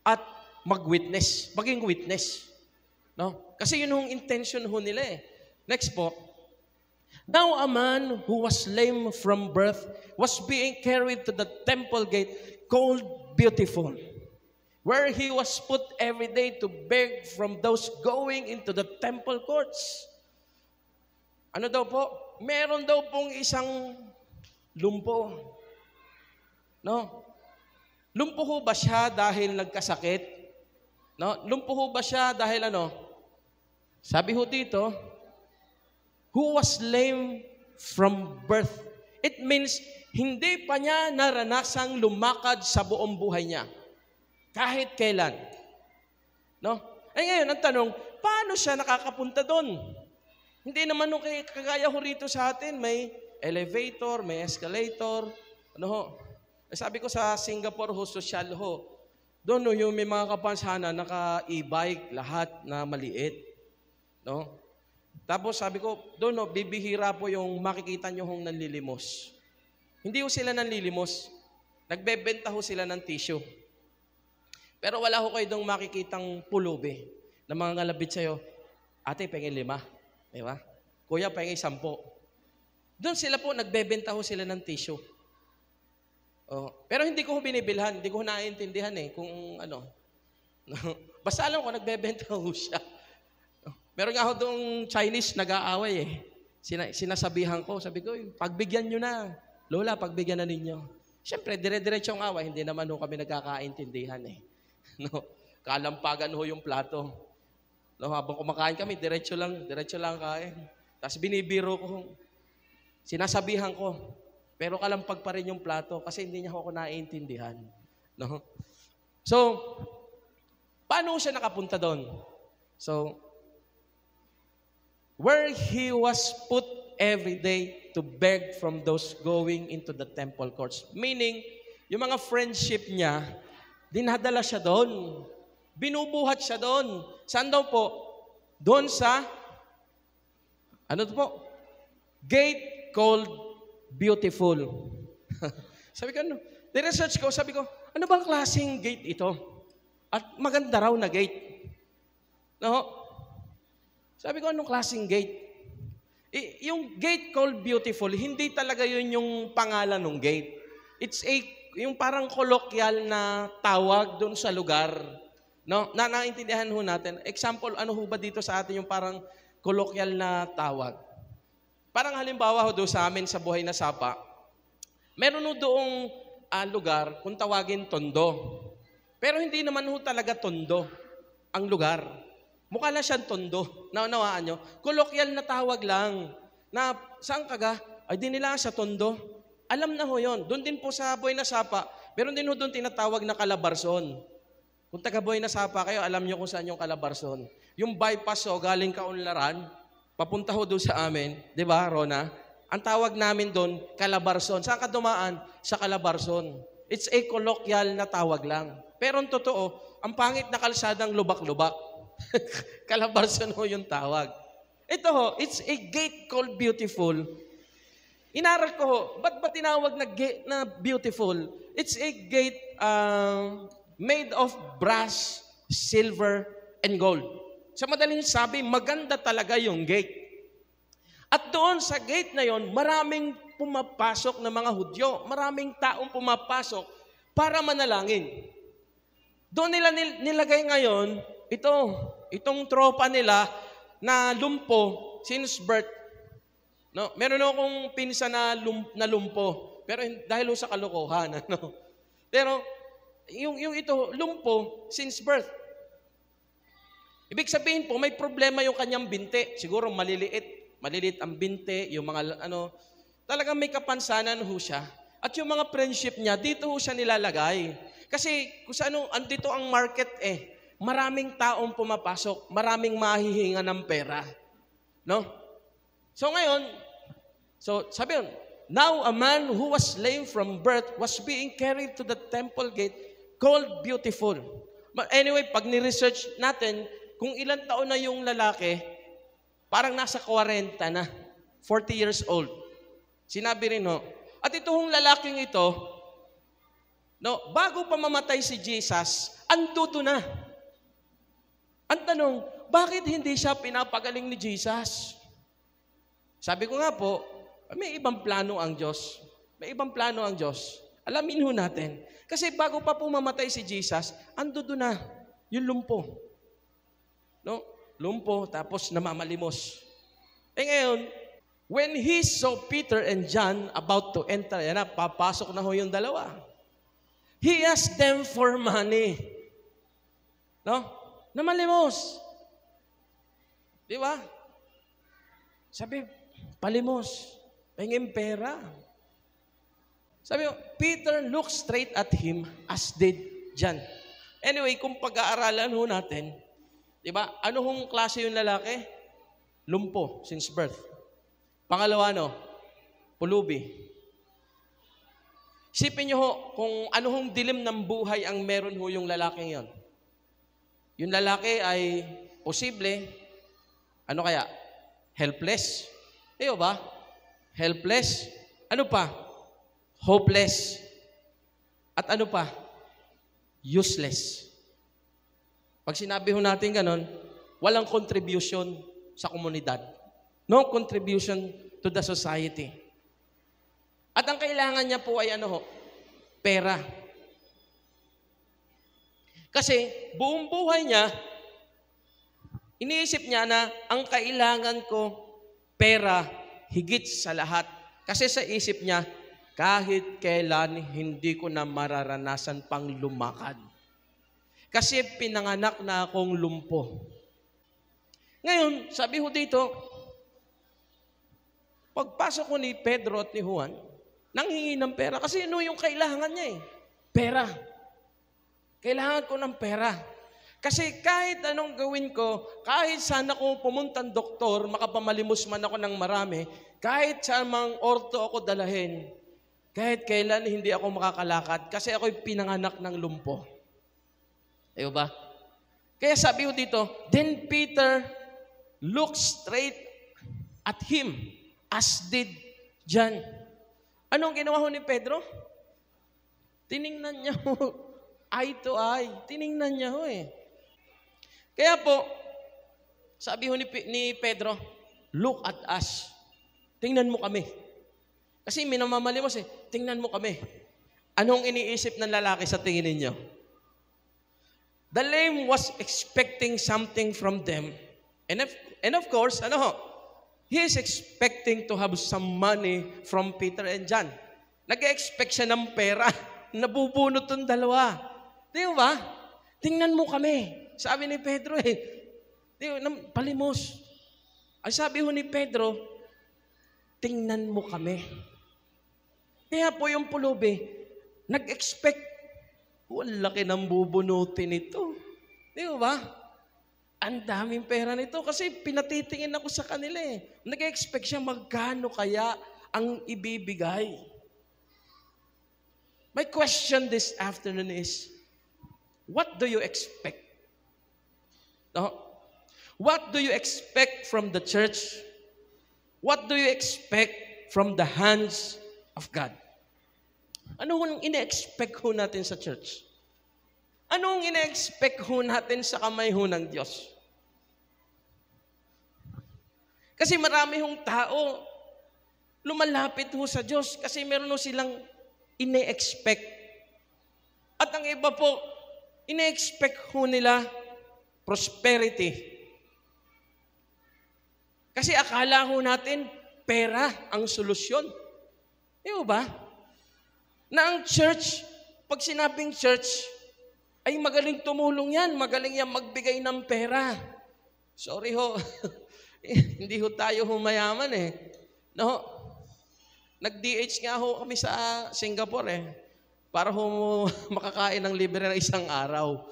at mag-witness, maging witness. Kasi yun hong intention ho nila eh. Next po. Now a man who was lame from birth was being carried to the temple gate called Beautiful, where he was put every day to beg from those going into the temple courts. Ano daw po? Meron daw pong isang lumpo. Lumpo ho ba siya dahil nagkasakit? Lumpo ho ba siya dahil Sabi ho dito, who was lame from birth. It means, hindi pa niya naranasang lumakad sa buong buhay niya. Kahit kailan.
No? Eh ngayon, ang tanong, paano siya nakakapunta doon? Hindi naman nung kagaya ho rito sa atin, may elevator, may escalator, ano ho. Eh, sabi ko sa Singapore ho, social ho, doon ho, yung may mga kapansanan, naka-e-bike, lahat na maliit. No? Tapos sabi ko, doon ho, bibihira po yung makikita nyo hong nanlilimos. Hindi ho sila nanlilimos. Nagbebenta ho sila ng tissue. Pero wala ho kayo doon makikitang pulubi na mga ngalabit sa'yo, ate, pengin 5. Di ba? Kuya, pengin 10. Doon sila po, nagbebenta ho sila ng tissue. Oh, pero hindi ko ho binibilhan, hindi ko ho naiintindihan kung ano. Basta alam ko, nagbebenta ho siya. Meron nga ho doong Chinese nag-aaway Sinasabihan ko, sabi ko, pagbigyan nyo na. Lola, pagbigyan na ninyo. Siyempre, dire-diretsong away, hindi naman ho kami nagkakaintindihan No? Kalampagan ho yung plato. No, habang kumakain kami, diretso lang kain. Tapos binibiro ko, sinasabihan ko, pero kalampag pa rin yung plato kasi hindi niya ako naiintindihan. No? So, paano siya nakapunta doon? So, where he was put every day to beg from those going into the temple courts. Meaning, yung mga friendship niya, dinadala siya doon. Binubuhat siya doon. Saan daw po? Doon sa, ano to po? Gate called Beautiful. Sabi ko, niresearch ko, sabi ko, ano bang klaseng gate ito? At maganda raw na gate. No? Sabi ko, anong klaseng gate? Yung gate called Beautiful, hindi talaga yun yung pangalan ng gate. It's yung parang colloquial na tawag doon sa lugar. No? Naintindihan ho natin. Example, ano ho ba dito sa atin yung parang colloquial na tawag? Parang halimbawa ho doon sa amin sa Buhay na Sapa, meron ho doong lugar kung tawagin Tondo. Pero hindi naman ho talaga Tondo ang lugar. Mukha lang siyang Tondo. Naunawaan nyo? Colloquial na tawag lang. Na saan kaga? Ay di nila sa Tondo. Alam na ho yun. Doon din po sa Buhay na Sapa, meron din ho doon tinatawag na Calabarzon. Kung taga Buhay na Sapa kayo, alam nyo kung saan yung Calabarzon. Yung bypass ho, galing Kaunlaran, papunta ho doon sa amin, di ba, Rona? Ang tawag namin doon, Calabarzon. Saan ka dumaan? Sa Calabarzon. It's a colloquial na tawag lang. Pero ang totoo, ang pangit na kalsadang lubak-lubak. Calabarzon ho yung tawag. Ito ho, it's a gate called Beautiful. Inaral ko ho, ba't ba tinawag na gate na Beautiful? It's a gate made of brass, silver, and gold. Sa madaling sabi, maganda talaga yung gate. At doon sa gate na yon, maraming pumapasok na mga Hudyo. Maraming taong pumapasok para manalangin. Doon nila nilagay ngayon, itong tropa nila na lumpo since birth. No? Meron akong pinsan na lumpo. Pero dahil sa kalokohan. Pero yung ito, lumpo since birth. Ibig sabihin po, may problema yung kanyang binti. Siguro maliliit ang binti, yung mga talagang may kapansanan ho siya. At yung mga friendship niya, dito ho siya nilalagay. Kasi kung saan, andito ang market maraming taong pumapasok, maraming mahihinga ng pera. No? So ngayon, sabi yun, now a man who was lame from birth was being carried to the temple gate called Beautiful. But anyway, pag ni-research natin, kung ilang taon na yung lalaki, parang nasa 40 na, 40 years old. Sinabi rin ho. At itong lalaking ito, bago pa mamatay si Jesus, anduto na. Ang tanong, bakit hindi siya pinapagaling ni Jesus? Sabi ko nga po, may ibang plano ang Diyos. May ibang plano ang Diyos. Alamin ho natin. Kasi bago pa po mamatay si Jesus, anduto na yung lumpo. No? Lumpo, tapos namamalimos. Ngayon, when he saw Peter and John about to enter, papasok na ho yung dalawa. He asked them for money. No? Namalimos. Di ba? Sabi, palimos. Pengin pera. Sabi, Peter looked straight at him as did John. Anyway, kung pag-aaralan ho natin, Diba? Ano hong klase yung lalaki? Lumpo, since birth. Pangalawa, pulubi. Isipin nyo ho, kung ano hong dilim ng buhay ang meron ho yung lalaking yon. Yung lalaki ay posible, ano kaya? Helpless. Eyo ba? Helpless. Ano pa? Hopeless. At ano pa? Useless. Pag sinabi ho natin ganon, walang contribution sa komunidad. No contribution to the society. At ang kailangan niya po ay pera. Kasi buong buhay niya, iniisip niya na ang kailangan ko, pera, higit sa lahat. Kasi sa isip niya, kahit kailan hindi ko na mararanasan pang lumakad. Kasi pinanganak na akong lumpo. Ngayon, sabi ho dito, pagpasok ko ni Pedro at ni Juan, nanghingi ng pera. Kasi yung kailangan niya pera. Kailangan ko ng pera. Kasi kahit anong gawin ko, kahit sana kung pumuntang doktor, makapamalimos man ako ng marami, kahit sa mang orto ako dalahin, kahit kailan hindi ako makakalakad, kasi ako'y pinanganak ng lumpo. Ayaw ba? Kaya sabi ko dito, then Peter looked straight at him as did John. Anong ginawa ho ni Pedro? Tiningnan niya ho, eye to eye. Tiningnan niya ho Kaya po, sabi ho ni Pedro, look at us. Tingnan mo kami. Kasi minamamalimos tingnan mo kami. Anong iniisip ng lalaki sa tingin ninyo? The lame was expecting something from them. And of course, he is expecting to have some money from Peter and John. Nag-expect siya ng pera. Nabubunot tong dalawa. Di ba? Tingnan mo kami. Sabi ni Pedro palimos. Ay sabi ho ni Pedro, tingnan mo kami. Kaya po yung pulubi, nag-expect, ang laki ng bubunutin nito. Di ba? Ang daming pera nito kasi pinatitingin ako sa kanila Nag-expect siya magkano kaya ang ibibigay. My question this afternoon is, what do you expect? What do you expect from the church? What do you expect from the hands of God? Ano ang ina-expect ho natin sa church? Ano ang ina-expect ho natin sa kamay ho ng Diyos? Kasi marami hong tao lumalapit ho sa Diyos kasi meron ho silang ina-expect. At ang iba po, ina-expect ho nila prosperity. Kasi akala ho natin, pera ang solusyon. Di ba? Na ang church, pag sinabing church, ay magaling tumulong yan, magaling yan magbigay ng pera. Sorry ho, hindi ho tayo mayaman No? Nag-DH nga ho kami sa Singapore para ho makakain ng libre ng isang araw.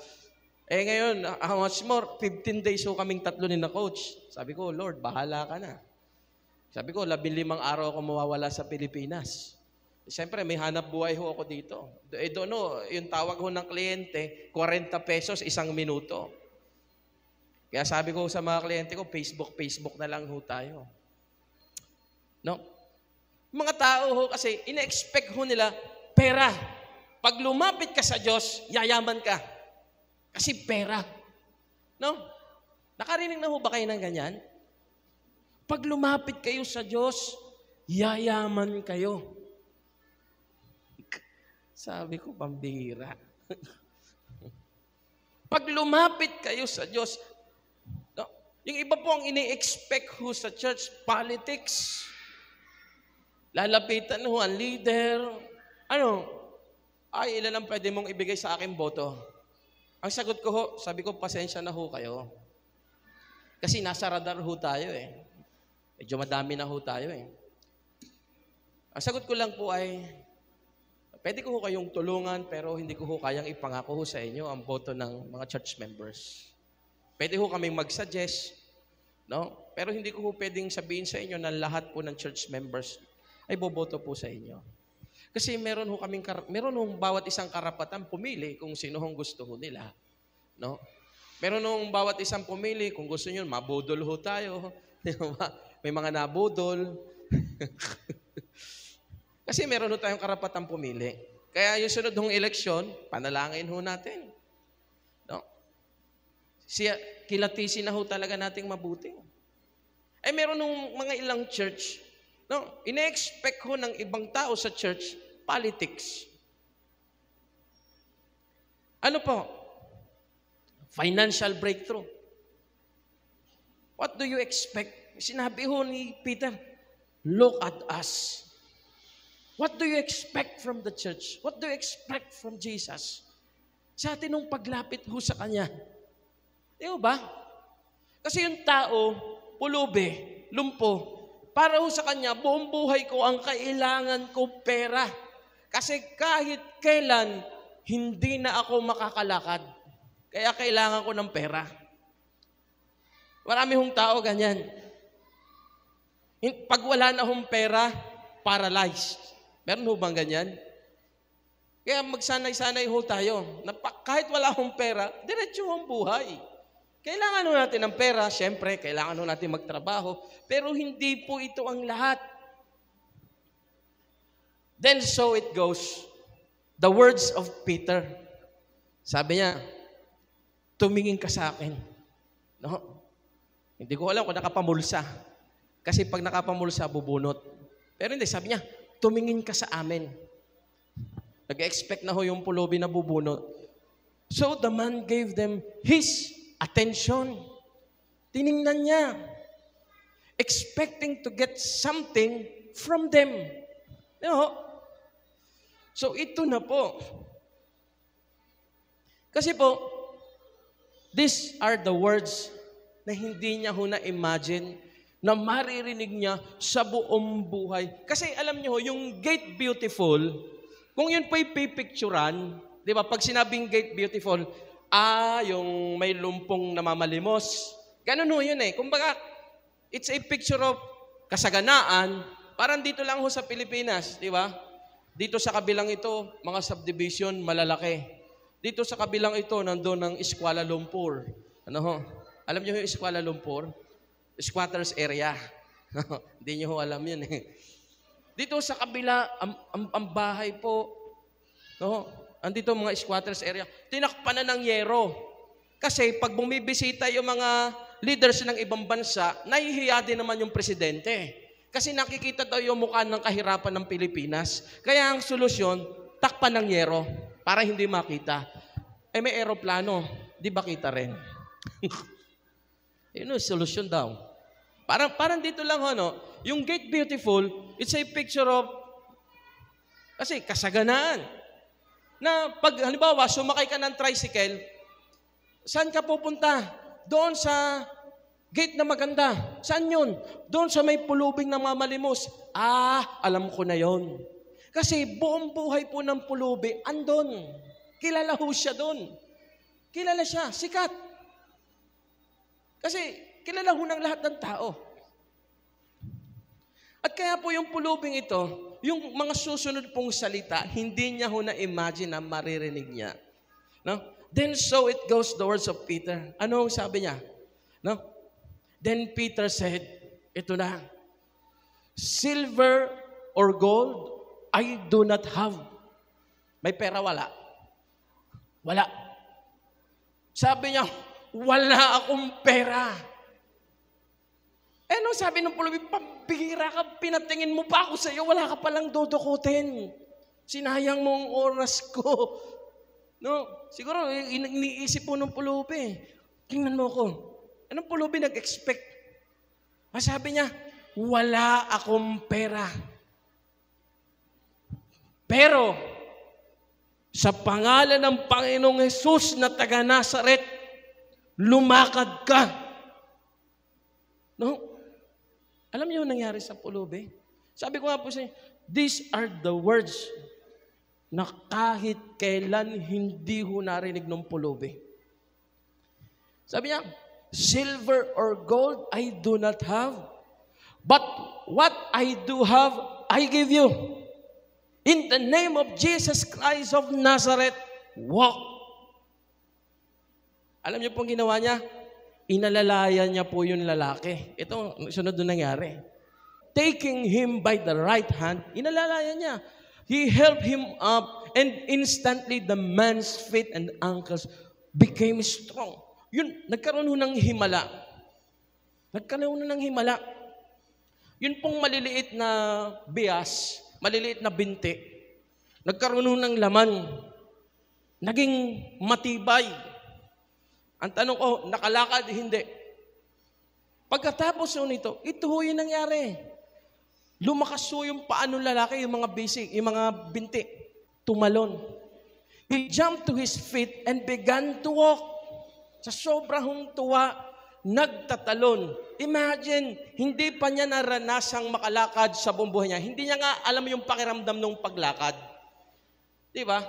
Ngayon, how much more? 15 days ho kaming tatlo ni na coach. Sabi ko, Lord, bahala ka na. Sabi ko, 15 araw ako mawawala sa Pilipinas. Siyempre, may hanap buhay ho ako dito. Yung tawag ho ng kliyente, 40 pesos, 1 minuto. Kaya sabi ko sa mga kliyente ko, Facebook na lang ho tayo. No? Mga tao ho kasi, ina-expect ho nila, pera. Pag lumapit ka sa Diyos, yayaman ka. Kasi pera. No? Nakarinig na ho ba kayo ng ganyan? Pag lumapit kayo sa Diyos, yayaman kayo. Sabi ko, pambihira. Pag lumapit kayo sa Diyos, no? Yung iba po ang ini-expect ho sa church, politics. Lalapitan ho ang leader. Ilan ang pwede mong ibigay sa aking boto? Ang sagot ko ho, sabi ko, pasensya na ho kayo. Kasi nasa radar ho tayo Medyo madami na ho tayo Ang sagot ko lang po ay, pwede ko ho kayong tulungan pero hindi ko ho kayang ipangako ho sa inyo ang boto ng mga church members. Pwede ho kaming mag-suggest, no? Pero hindi ko ho pwedeng sabihin sa inyo na lahat po ng church members ay boboto po sa inyo. Kasi meron ho bawat isang karapatan pumili kung sino hong gusto ho nila, no? Meron hong bawat isang pumili kung gusto niyo mabudol ho tayo, di ba? May mga nabudol. Kasi meron ho tayong karapatan pumili. Kaya yung sunod hong eleksyon, panalangin ho natin. No? Kilatisin na ho talaga nating mabuti. Eh meron nung mga ilang church, no? Ine-expect ho ng ibang tao sa church, politics. Ano po? Financial breakthrough. What do you expect? Sinabi ho ni Peter, look at us. What do you expect from the church? What do you expect from Jesus? Sa atin nung paglapit ho sa Kanya. Di ba? Kasi yung tao, pulubi, lumpo, para ho sa Kanya, buong buhay ko ang kailangan ko pera. Kasi kahit kailan, hindi na ako makakalakad. Kaya kailangan ko ng pera. Marami hong tao ganyan. Pag wala na hong pera, paralyzed. Meron ho bang ganyan? Kaya magsanay-sanay ho tayo. Na kahit wala hong pera, diretso hong buhay. Kailangan ho natin ng pera, syempre, kailangan ho natin magtrabaho, pero hindi po ito ang lahat. Then so it goes. The words of Peter. Sabi niya, tumingin ka sa akin. No? Hindi ko alam kung nakapamulsa. Kasi pag nakapamulsa, bubunot. Pero hindi, sabi niya, tumingin ka sa amin. Nag-expect na ho yung pulubi na bubunot. So the man gave them his attention. Tiningnan niya. Expecting to get something from them. No? So ito na po. Kasi po, these are the words na hindi niya ho na-imagine na maririnig niya sa buong buhay. Kasi alam niyo, yung Gate Beautiful, kung yun po'y pipicturan, di ba, pag sinabing Gate Beautiful, yung may lumpong namamalimos. Ganun ho yun eh. Kumbaga, it's a picture of kasaganaan, parang dito lang ho sa Pilipinas, di ba? Dito sa kabilang ito, mga subdivision, malalaki. Dito sa kabilang ito, nandun ang Kuala Lumpur. Ano ho? Alam niyo yung Kuala Lumpur? Squatters area. Hindi niyo ho alam yun eh. Dito sa kabila, ang bahay po, no? Andito mga squatters area, tinakpan na ng yero. Kasi pag bumibisita yung mga leaders ng ibang bansa, nahihiya din naman yung presidente. Kasi nakikita daw yung mukha ng kahirapan ng Pilipinas. Kaya ang solusyon, takpan ng yero para hindi makita. Eh may aeroplano, di ba kita rin? Yun yung solusyon daw. Parang dito lang, ano, yung Gate Beautiful, it's a picture of, kasi kasaganaan. Na pag, halimbawa, sumakay ka ng tricycle, saan ka pupunta? Doon sa gate na maganda. Saan yun? Doon sa may pulubing na mamalimos. Alam ko na yon. Kasi buong buhay po ng pulubi, andon. Kilala ho siya doon. Kilala siya, sikat. Kasi, kilala ho ng lahat ng tao. At kaya po yung pulubing ito, yung mga susunod pong salita, hindi niya ho na-imagine na maririnig niya. No? Then so it goes the words of Peter. Ano ang sabi niya? No? Then Peter said, ito na, silver or gold, I do not have. May pera, wala. Wala. Sabi niya, wala akong pera. Ano sabi ng pulubi, pambihira ka, pinatingin mo pa ako sa iyo, wala ka palang dudukutin. Sinayang mo ang oras ko. No? Siguro, iniisip po ng pulubi. Tingnan mo ko. Anong pulubi nag-expect? Sabi niya, wala akong pera. Pero, sa pangalan ng Panginoong Jesus na taga Nazaret, lumakad ka. No? Alam niyo yung nangyari sa pulubi? Sabi ko nga po sa inyo, these are the words na kahit kailan hindi ho narinig ng pulubi. Sabi niya, silver or gold I do not have, but what I do have, I give you. In the name of Jesus Christ of Nazareth, walk. Alam niyo pong ginawa niya? Inalalaya niya po yung lalaki. Ito, sunod na nangyari. Taking him by the right hand, inalalaya niya. He helped him up, and instantly the man's feet and ankles became strong. Yun, nagkaroon ng himala. Nagkaroon ng himala. Yun pong maliliit na bias, maliliit na binti, nagkaroon ng laman. Naging matibay. Ang tanong ko, nakalakad? Hindi. Pagkatapos nito, ito ho yung nangyari. Lumakas ho yung paano lalaki, yung mga basic, yung mga binti. Tumalon. He jumped to his feet and began to walk. Sa sobrang tuwa, nagtatalon. Imagine, hindi pa niya naranasang makalakad sa buong buhay niya. Hindi niya nga alam yung pakiramdam ng paglakad. Di ba?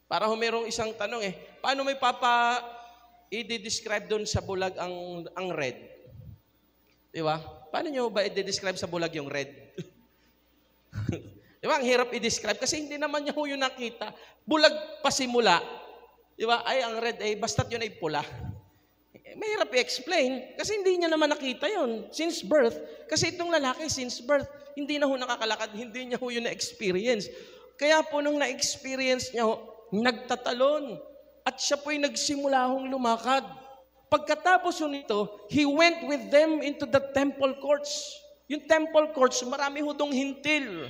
Para merong isang tanong paano may i-describe doon sa bulag ang red? Di ba? Paano nyo ba i-describe sa bulag yung red? Di ba? Ang hirap i-describe kasi hindi naman niya yung nakita. Bulag pa simula. Di ba? Ay, ang red basta't yun ay pula. Mahirap i-explain kasi hindi niya naman nakita yun since birth. Kasi itong lalaki since birth, hindi na nakakalakad, hindi niya yun na-experience. Kaya po nung na-experience niya nagtatalon. At siya po'y nagsimula lumakad. Pagkatapos nito, he went with them into the temple courts. Yung temple courts, marami dong hintil.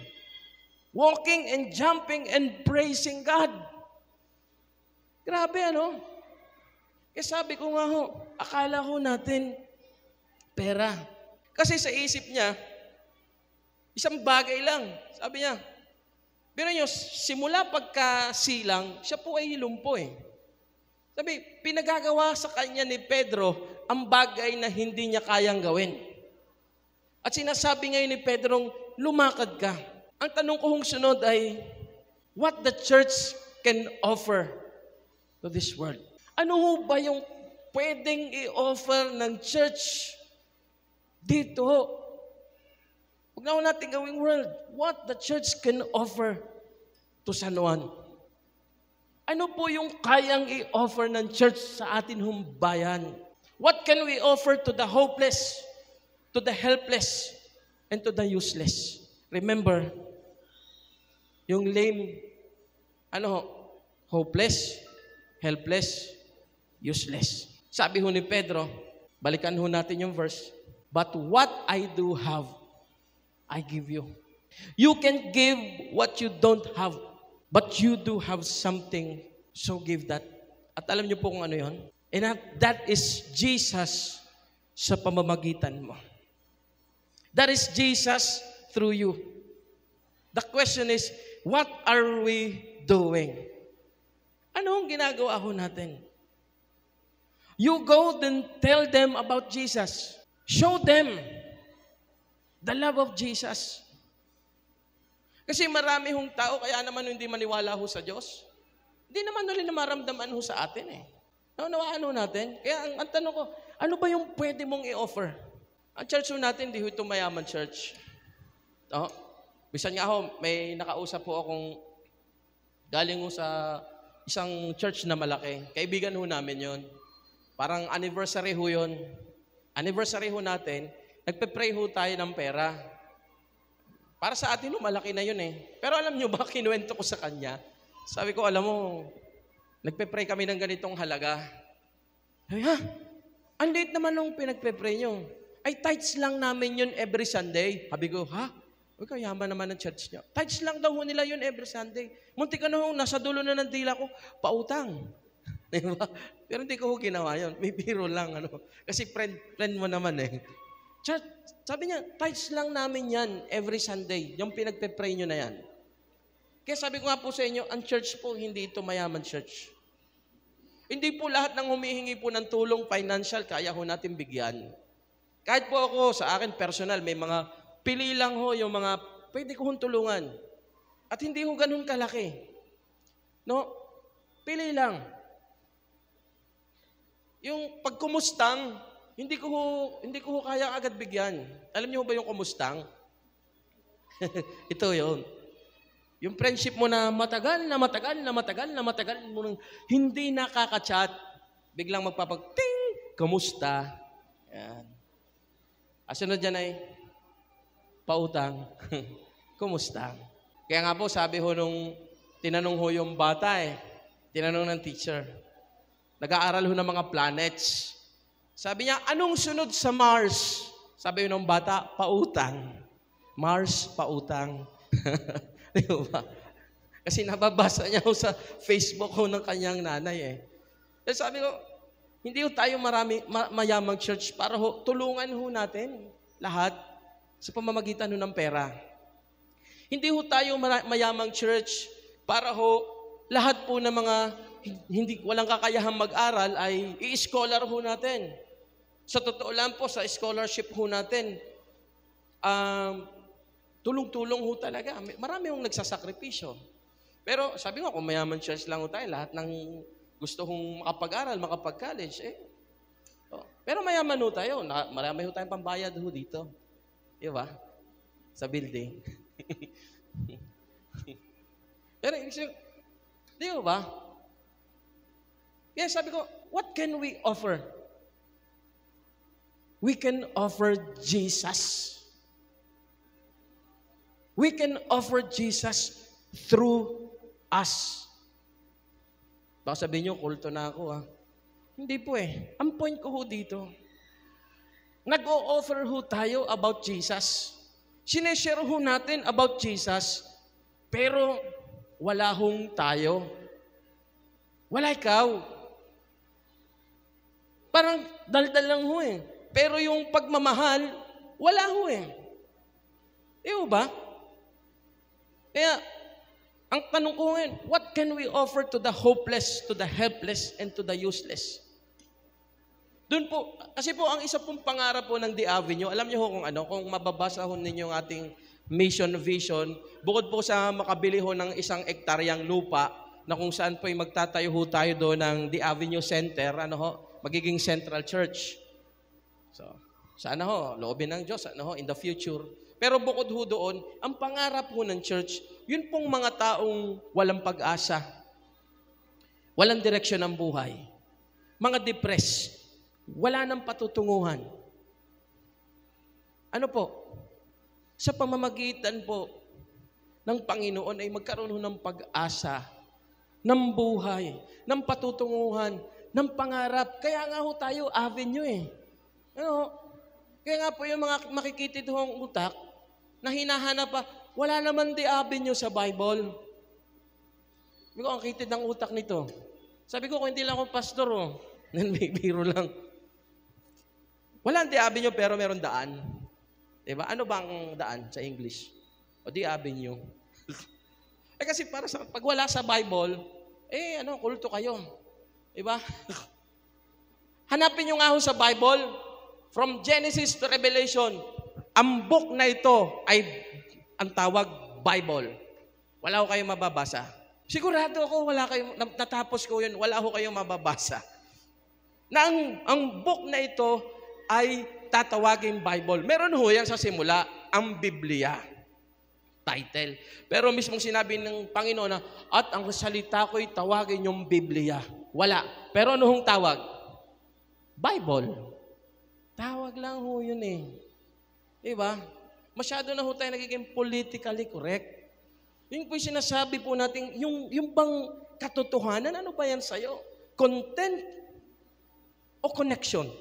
Walking and jumping and praising God. Grabe, ano? Kaya sabi ko nga akala natin, pera. Kasi sa isip niya, isang bagay lang. Sabi niya, pero nyo, simula pagkasilang, siya po ay lumpo Sabi, pinagagawa sa kanya ni Pedro ang bagay na hindi niya kayang gawin. At sinasabi ngayon ni Pedro, lumakad ka. Ang tanong ko sunod ay, what the church can offer to this world? Ano ba yung pwedeng i-offer ng church dito? Huwag na natin gawing world. What the church can offer to San Juan? Ano po yung kayang i-offer ng church sa atin bayan? What can we offer to the hopeless, to the helpless, and to the useless? Remember, yung lame, hopeless, helpless, useless. Sabi ni Pedro, balikan natin yung verse, but what I do have, I give you. You can give what you don't have, but you do have something, so give that. At alam niyo po kung ano yun? And that is Jesus sa pamamagitan mo. That is Jesus through you. The question is, what are we doing? Ano ang ginagawa natin? You go then tell them about Jesus. Show them the love of Jesus. Kasi marami tao, kaya naman hindi maniwala sa Diyos. Hindi naman nila maramdaman sa atin Nawaan natin. Kaya ang tanong ko, ano ba yung pwede mong i-offer? Ang church natin, hindi ito mayaman church. Bisan nga may nakausap akong galing sa isang church na malaki. Kaibigan namin yon. Parang anniversary yun. Anniversary natin, nagpe-pray tayo ng pera. Para sa atin, malaki na yun Pero alam nyo ba, kinuwento ko sa kanya, sabi ko, alam mo, nagpe-pray kami ng ganitong halaga. Ay, ang liit naman nung pinagpe-pray nyo. Ay, tithes lang namin yun every Sunday. Sabi ko, Uy, kayaman naman ng church nyo. Tithes lang daw nila yun every Sunday. Muntik nasa dulo na ng dila ko, pautang. Diba? Pero hindi ko ginawa yun. May biro lang. Kasi friend mo naman Church, sabi niya, tithes lang namin yan every Sunday. Yung pinagpe-pray nyo na yan. Kaya sabi ko nga po sa inyo, ang church po, hindi ito mayaman church. Hindi po lahat ng humihingi po ng tulong financial, kaya natin bigyan. Kahit po ako, sa akin personal, may mga pili lang yung mga pwede ko tulungan. At hindi ganun kalaki. Pili lang. Yung pagkumustang, hindi ko kaya agad bigyan. Alam niyo ba yung kumustang? Ito yun. Yung friendship mo na matagal mo nang hindi nakaka-chat, biglang ting, kumusta? Yan. Asunod dyan ay, pautang. Kumusta? Kaya nga po, sabi ho nung tinanong ho yung bata tinanong ng teacher, nag-aaral ho ng mga planets. Sabi niya, anong sunod sa Mars? Sabi ho ng bata, pautang. Mars, pautang. Di ba? Kasi nababasa niya ho sa Facebook ho ng kanyang nanay Kaya sabi ko, hindi ho tayo mayamang church para ho, tulungan ho natin lahat sa pamamagitan ho ng pera. Hindi ho tayo mayamang church para ho, lahat po ng mga walang kakayahang mag-aral ay i-scholar ho natin. Sa totoo lang po, sa scholarship ho natin, tulong-tulong ho talaga. Marami hong nagsasakripisyo. Pero sabi ko, kung mayaman church lang ho tayo, lahat ng gusto hong makapag-aral, makapag-college, Pero mayaman ho tayo. Marami ho tayong pambayad ho dito. Di ba? Sa building. Pero, di ba? Kaya sabi ko, what can we offer? We can offer Jesus. We can offer Jesus through us. Baka sabihin nyo, kulto na ako Hindi po Ang point ko ho dito, nag-o-offer ho tayo about Jesus. Sineshare ho natin about Jesus, pero wala hong tayo. Wala ikaw. Parang daldal lang ho Pero yung pagmamahal, wala ho Iyo ba? Kaya, ang tanong ko ngayon, what can we offer to the hopeless, to the helpless, and to the useless? Doon po, kasi po ang isa pong pangarap po ng The Avenue, alam niyo ho kung mababasa ho ninyo ang ating mission vision, bukod po sa makabili ho ng 1 ektaryang lupa, na kung saan po ay magtatayo ho tayo doon ng The Avenue Center, magiging Central Church. So, sana ho, loobin ng Diyos, in the future. Pero bukod ho doon, ang pangarap ho ng church, yun pong mga taong walang pag-asa, walang direksyon ng buhay, mga depressed, wala nang patutunguhan. Ano po? Sa pamamagitan po ng Panginoon ay magkaroon ho ng pag-asa, ng buhay, ng patutunguhan, ng pangarap. Kaya nga ho tayo, avenue Kaya nga po yung mga makikitid hong utak, na hinahanap pa, wala naman The Avenue sa Bible. Sabi ko, ang kitid ng utak nito. Sabi ko, kung hindi lang ako pastor, biro lang. Walang The Avenue, pero meron daan. Diba? Ano ba ang daan sa English? O The Avenue. Kasi para sa, pag wala sa Bible, kulto kayo. Diba? Hanapin nyo nga ho sa Bible, from Genesis to Revelation, ang book na ito ay ang tawag Bible. Wala ho kayong mababasa. Sigurado ako, natapos ko yun, wala ho kayong mababasa. Na ang book na ito ay tatawagin Bible. Meron ho yan sa simula, ang Biblia. Title. Pero mismong sinabi ng Panginoon na, at ang salita ko'y tawagin yung Biblia. Wala. Pero ano hong tawag? Bible. Tawag lang ho yun Diba? Masyado na ho tayo nagiging politically correct. Yung po'y sinasabi po natin, yung bang katotohanan, ano ba yan sa'yo? Content o connection?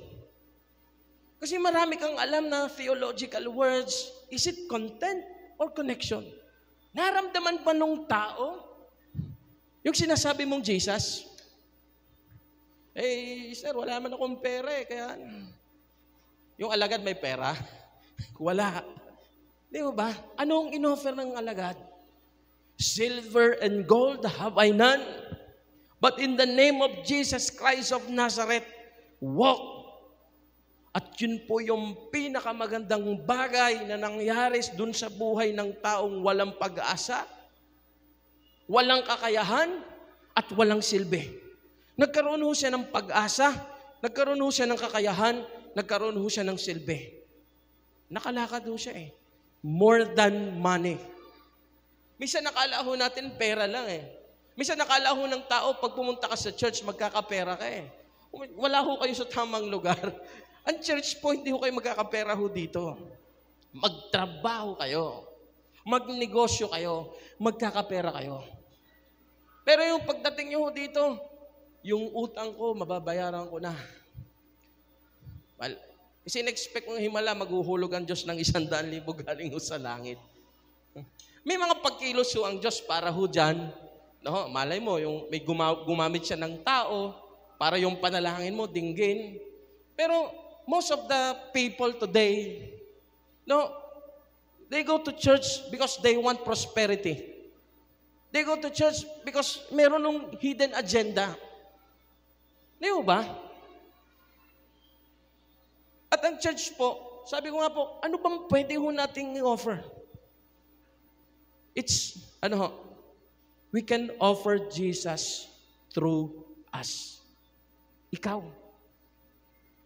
Kasi marami kang alam na theological words. Is it content or connection? Naramdaman ba nung tao yung sinasabi mong Jesus? Sir, wala man akong pera kaya yung alagad may pera? Wala. Di ba? Anong inoffer ng alagad? Silver and gold have I none, but in the name of Jesus Christ of Nazareth, walk. At yun po yung pinakamagandang bagay na nangyari dun sa buhay ng taong walang pag-asa, walang kakayahan, at walang silbi. Nagkaroon ho siya ng pag-asa Nagkaroon ho siya ng kakayahan, nagkaroon ho siya ng silbi. Nakalakad ho siya eh. More than money. Minsan nakala ho natin pera lang eh. Minsan nakala ho ng tao, pag pumunta ka sa church, magkakapera ka eh. Wala ho kayo sa tamang lugar. Ang church po, hindi ho kayo magkakapera ho dito. Magtrabaho kayo. Magnegosyo kayo. Magkakapera kayo. Pero yung pagdating nyo ho dito, yung utang ko, mababayaran ko na. Well, kasi in-expect ng himala, maghuhulog ang Diyos ng 100,000 galing ho sa langit. May mga pagkilos ho ang Diyos para ho dyan. No, malay mo, yung may gumamit siya ng tao para yung panalangin mo, dinggin. Pero most of the people today, no, they go to church because they want prosperity. They go to church because meron ng hidden agenda. Di ba? At ang church po, sabi ko nga po, ano bang pwede ho nating i-offer? It's, we can offer Jesus through us. Ikaw.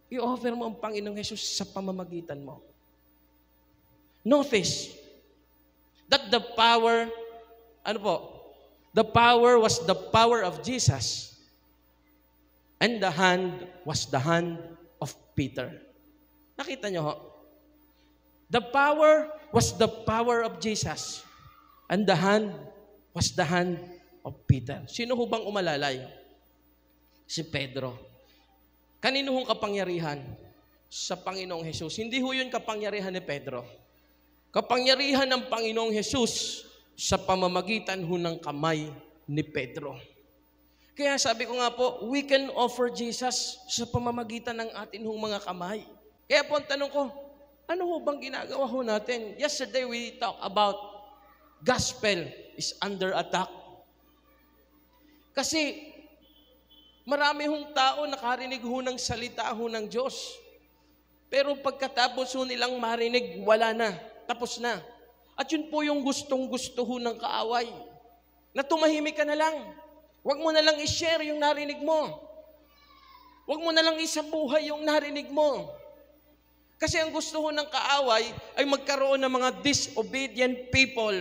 I-offer mo ang Panginoong Jesus sa pamamagitan mo. Notice that the power, the power was the power of Jesus and the hand was the hand of Peter. Nakita nyo ho? The power was the power of Jesus and the hand was the hand of Peter. Sino ho bang umalalay? Si Pedro. Kanino hong kapangyarihan? Sa Panginoong Jesus. Hindi ho yun kapangyarihan ni Pedro. Kapangyarihan ng Panginoong Jesus sa pamamagitan ho ng kamay ni Pedro. Kaya sabi ko nga po, we can offer Jesus sa pamamagitan ng atin hong mga kamay. Kaya po ang tanong ko, ano ho bang ginagawa ho natin? Yesterday we talked about gospel is under attack. Kasi marami hong tao nakarinig ho ng salita ho ng Diyos. Pero pagkatapos ho nilang marinig, wala na. Tapos na. At yun po yung gustong-gusto ho ng kaaway. Na tumahimik ka na lang. Huwag mo na lang i-share yung narinig mo. Huwag mo na lang isabuhay yung narinig mo. Kasi ang gusto ho ng kaaway ay magkaroon ng mga disobedient people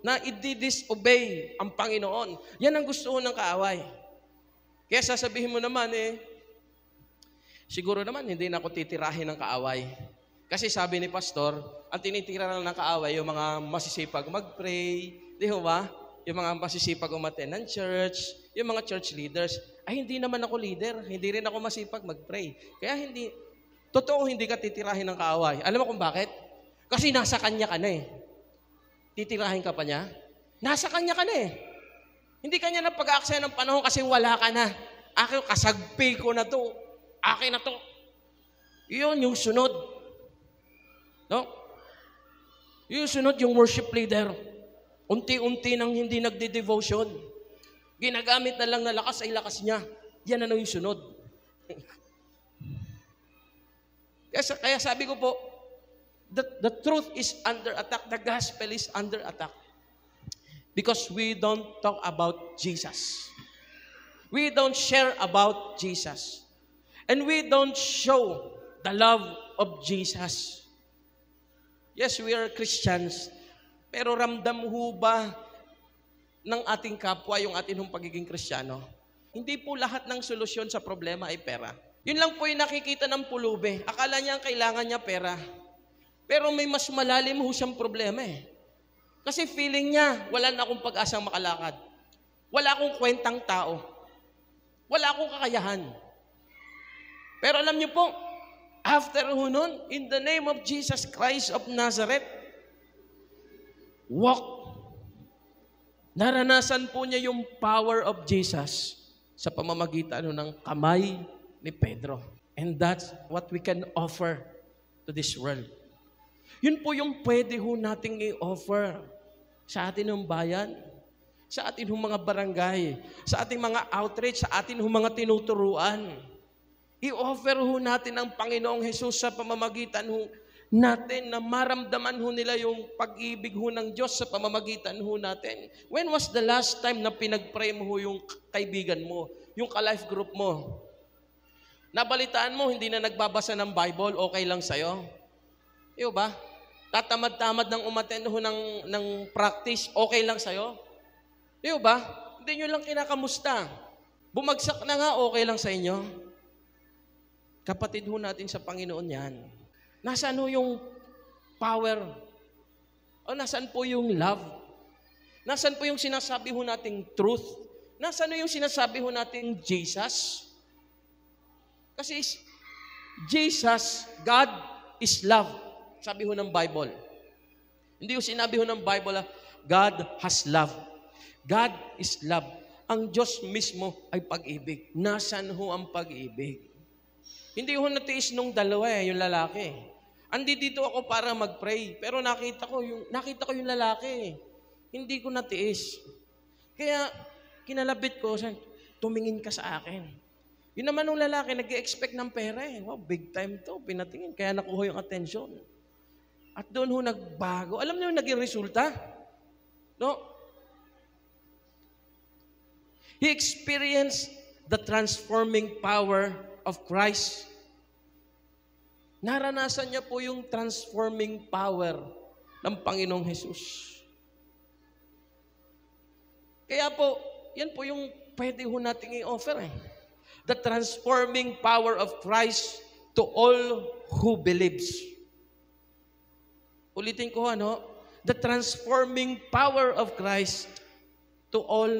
na i-disobey ang Panginoon. Yan ang gusto ho ng kaaway. Kaya sasabihin mo naman siguro naman hindi na ako titirahin ng kaaway. Kasi sabi ni Pastor, ang tinitira lang ng kaaway, yung mga masisipag mag-pray, di ba? Yung mga masisipag umattend ng church, yung mga church leaders. Ay, hindi naman ako leader. Hindi rin ako masipag mag-pray. Kaya hindi ka titirahin ng kaaway. Alam mo kung bakit? Kasi nasa kanya ka na eh. Titirahin ka pa niya? Nasa kanya ka na eh. Hindi kanya na pag-aaksaya ng panahon kasi wala ka na. Akin, kasagpi ko na to. Akin na to. Yun yung sunod. No? Yung sunod, yung worship leader. Unti-unti nang hindi nagde-devotion. Ginagamit na lang na lakas ay lakas niya. Yan yung sunod. Kaya sabi ko po, the truth is under attack. The gospel is under attack. Because we don't talk about Jesus. We don't share about Jesus. And we don't show the love of Jesus. Yes, we are Christians. Pero ramdam ho ba ng ating kapwa yung ating pagiging Kristiyano? Hindi po lahat ng solusyon sa problema ay pera. Yun lang po yung nakikita ng pulube. Akala niya kailangan niya pera. Pero may mas malalim ho siyang problema eh. Kasi feeling niya, wala na akong pag-asang makalakad. Wala akong kwentang tao. Wala akong kakayahan. Pero alam niyo po, after nun, in the name of Jesus Christ of Nazareth, walk. Naranasan po niya yung power of Jesus sa pamamagitan ng kamay ni Pedro. And that's what we can offer to this world. Yun po yung pwede ho nating i-offer sa atin ng bayan, sa atin ng mga barangay, sa ating mga outreach, sa atin ng mga tinuturuan. I-offer ho natin ang Panginoong Jesus sa pamamagitan ho natin na maramdaman ho nila yung pag-ibig ho ng Diyos sa pamamagitan ho natin. When was the last time na pinag-pray mo ho yung kaibigan mo, yung ka-life group mo? Nabalitaan mo, hindi na nagbabasa ng Bible, okay lang sa'yo? Iyo ba? Tatamad-tamad ng umattend ho ng practice, okay lang sa'yo? Iyo ba? Hindi nyo lang kinakamusta. Bumagsak na nga, okay lang sa inyo? Kapatid ho natin sa Panginoon yan. Nasaan ho yung power? O nasaan po yung love? Nasaan po yung sinasabi ho nating truth? Nasaan ho yung sinasabi ho nating Jesus? Kasi Jesus, God is love. Sabi ho ng Bible. Hindi ho sinabi ho ng Bible, God has love. God is love. Ang Diyos mismo ay pag-ibig. Nasaan ho ang pag-ibig? Hindi ho natiis nung dalawa yung lalaki. Andi dito ako para mag-pray, pero nakita ko yung lalaki. Hindi ko natiis. Kaya kinalabit ko, tumingin ka sa akin. Yun naman nung lalaki, nag-expect ng pera eh. Wow, big time to, pinatingin. Kaya nakuha yung attention. At doon ho nagbago. Alam niyo yung naging resulta? No? He experienced the transforming power of Christ. Naranasan niya po yung transforming power ng Panginoong Jesus. Kaya po, yan po yung pwede ho nating i-offer eh. The transforming power of Christ to all who believes. Ulitin ko the transforming power of Christ to all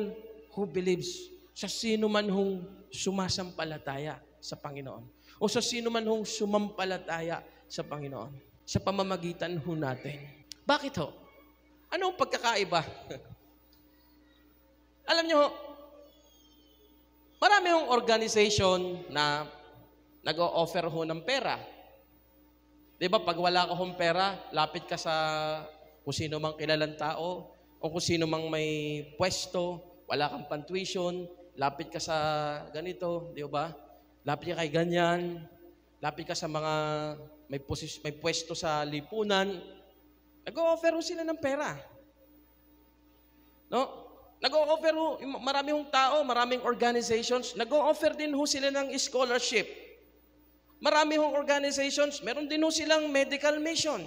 who believes. Sa sino man hong sumasampalataya sa Panginoon. O sa sino man hong sumampalataya sa Panginoon. Sa pamamagitan ho natin. Bakit ho? Ano ang pagkakaiba? Alam niyo ho, marami hong organization na nag-o-offer ho ng pera. Diba, pag wala ka hong pera, lapit ka sa kung sino mang kilalang tao, o kung sino mang may pwesto, wala kang pan-tuition, lapit ka sa ganito, di ba? Lapit ka kay ganyan, lapit ka sa mga may pwesto sa lipunan, nag-o-offer ho sila ng pera. No? Nag-o-offer ho, marami hong tao, maraming organizations, nag-o-offer din ho sila ng scholarship. Marami hong organizations, meron din ho silang medical mission.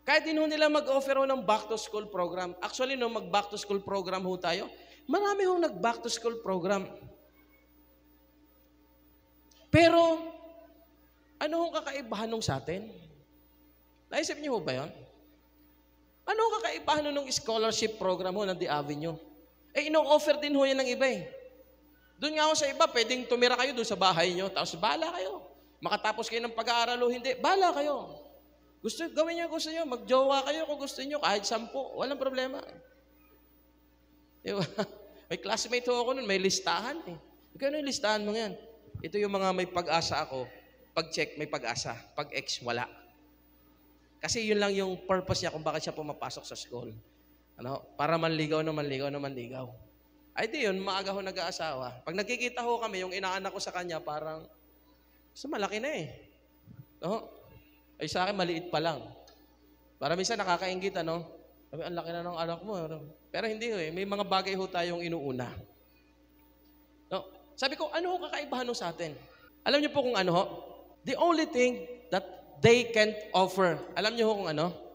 Kahit din ho nila mag-offer ho ng back-to-school program. Actually, no, mag-back-to-school program ho tayo, marami hong nag-back-to-school program. Pero, ano hong kakaibahan nung sa atin? Naisip niyo ho ba yun? Ano hong kakaibahan nung scholarship program ho ng The Avenue? Ino-offer din ho yan ng iba eh. Doon nga ako sa iba, pwedeng tumira kayo doon sa bahay nyo, tapos bahala kayo. Makatapos kayo ng pag-aaral o hindi, bahala kayo. Gawin niyo gusto niyo, magjowa kayo kung gusto niyo, kahit 10, walang problema. Diba? May classmate ako nun, may listahan eh. Ano yung listahan mo yan? Ito yung mga may pag-asa ako. Pag-check, may pag-asa. Pag-X, wala. Kasi yun lang yung purpose niya kung bakit siya pumapasok sa school. Para manligaw na manligaw na manligaw. Ay di yun, maaga ho nag-aasawa. Pag nakikita ho kami, yung inaanak ko sa kanya, parang, malaki na eh. No? Ay sa akin, maliit pa lang. Para minsan nakakaingit, Sabi, ang laki na ng anak mo. Pero hindi ho eh, may mga bagay ho tayong inuuna. No? Sabi ko, ano ho kakaibahan ho sa atin? Alam niyo po kung ano ho? The only thing that they can't offer, alam niyo ho kung ano?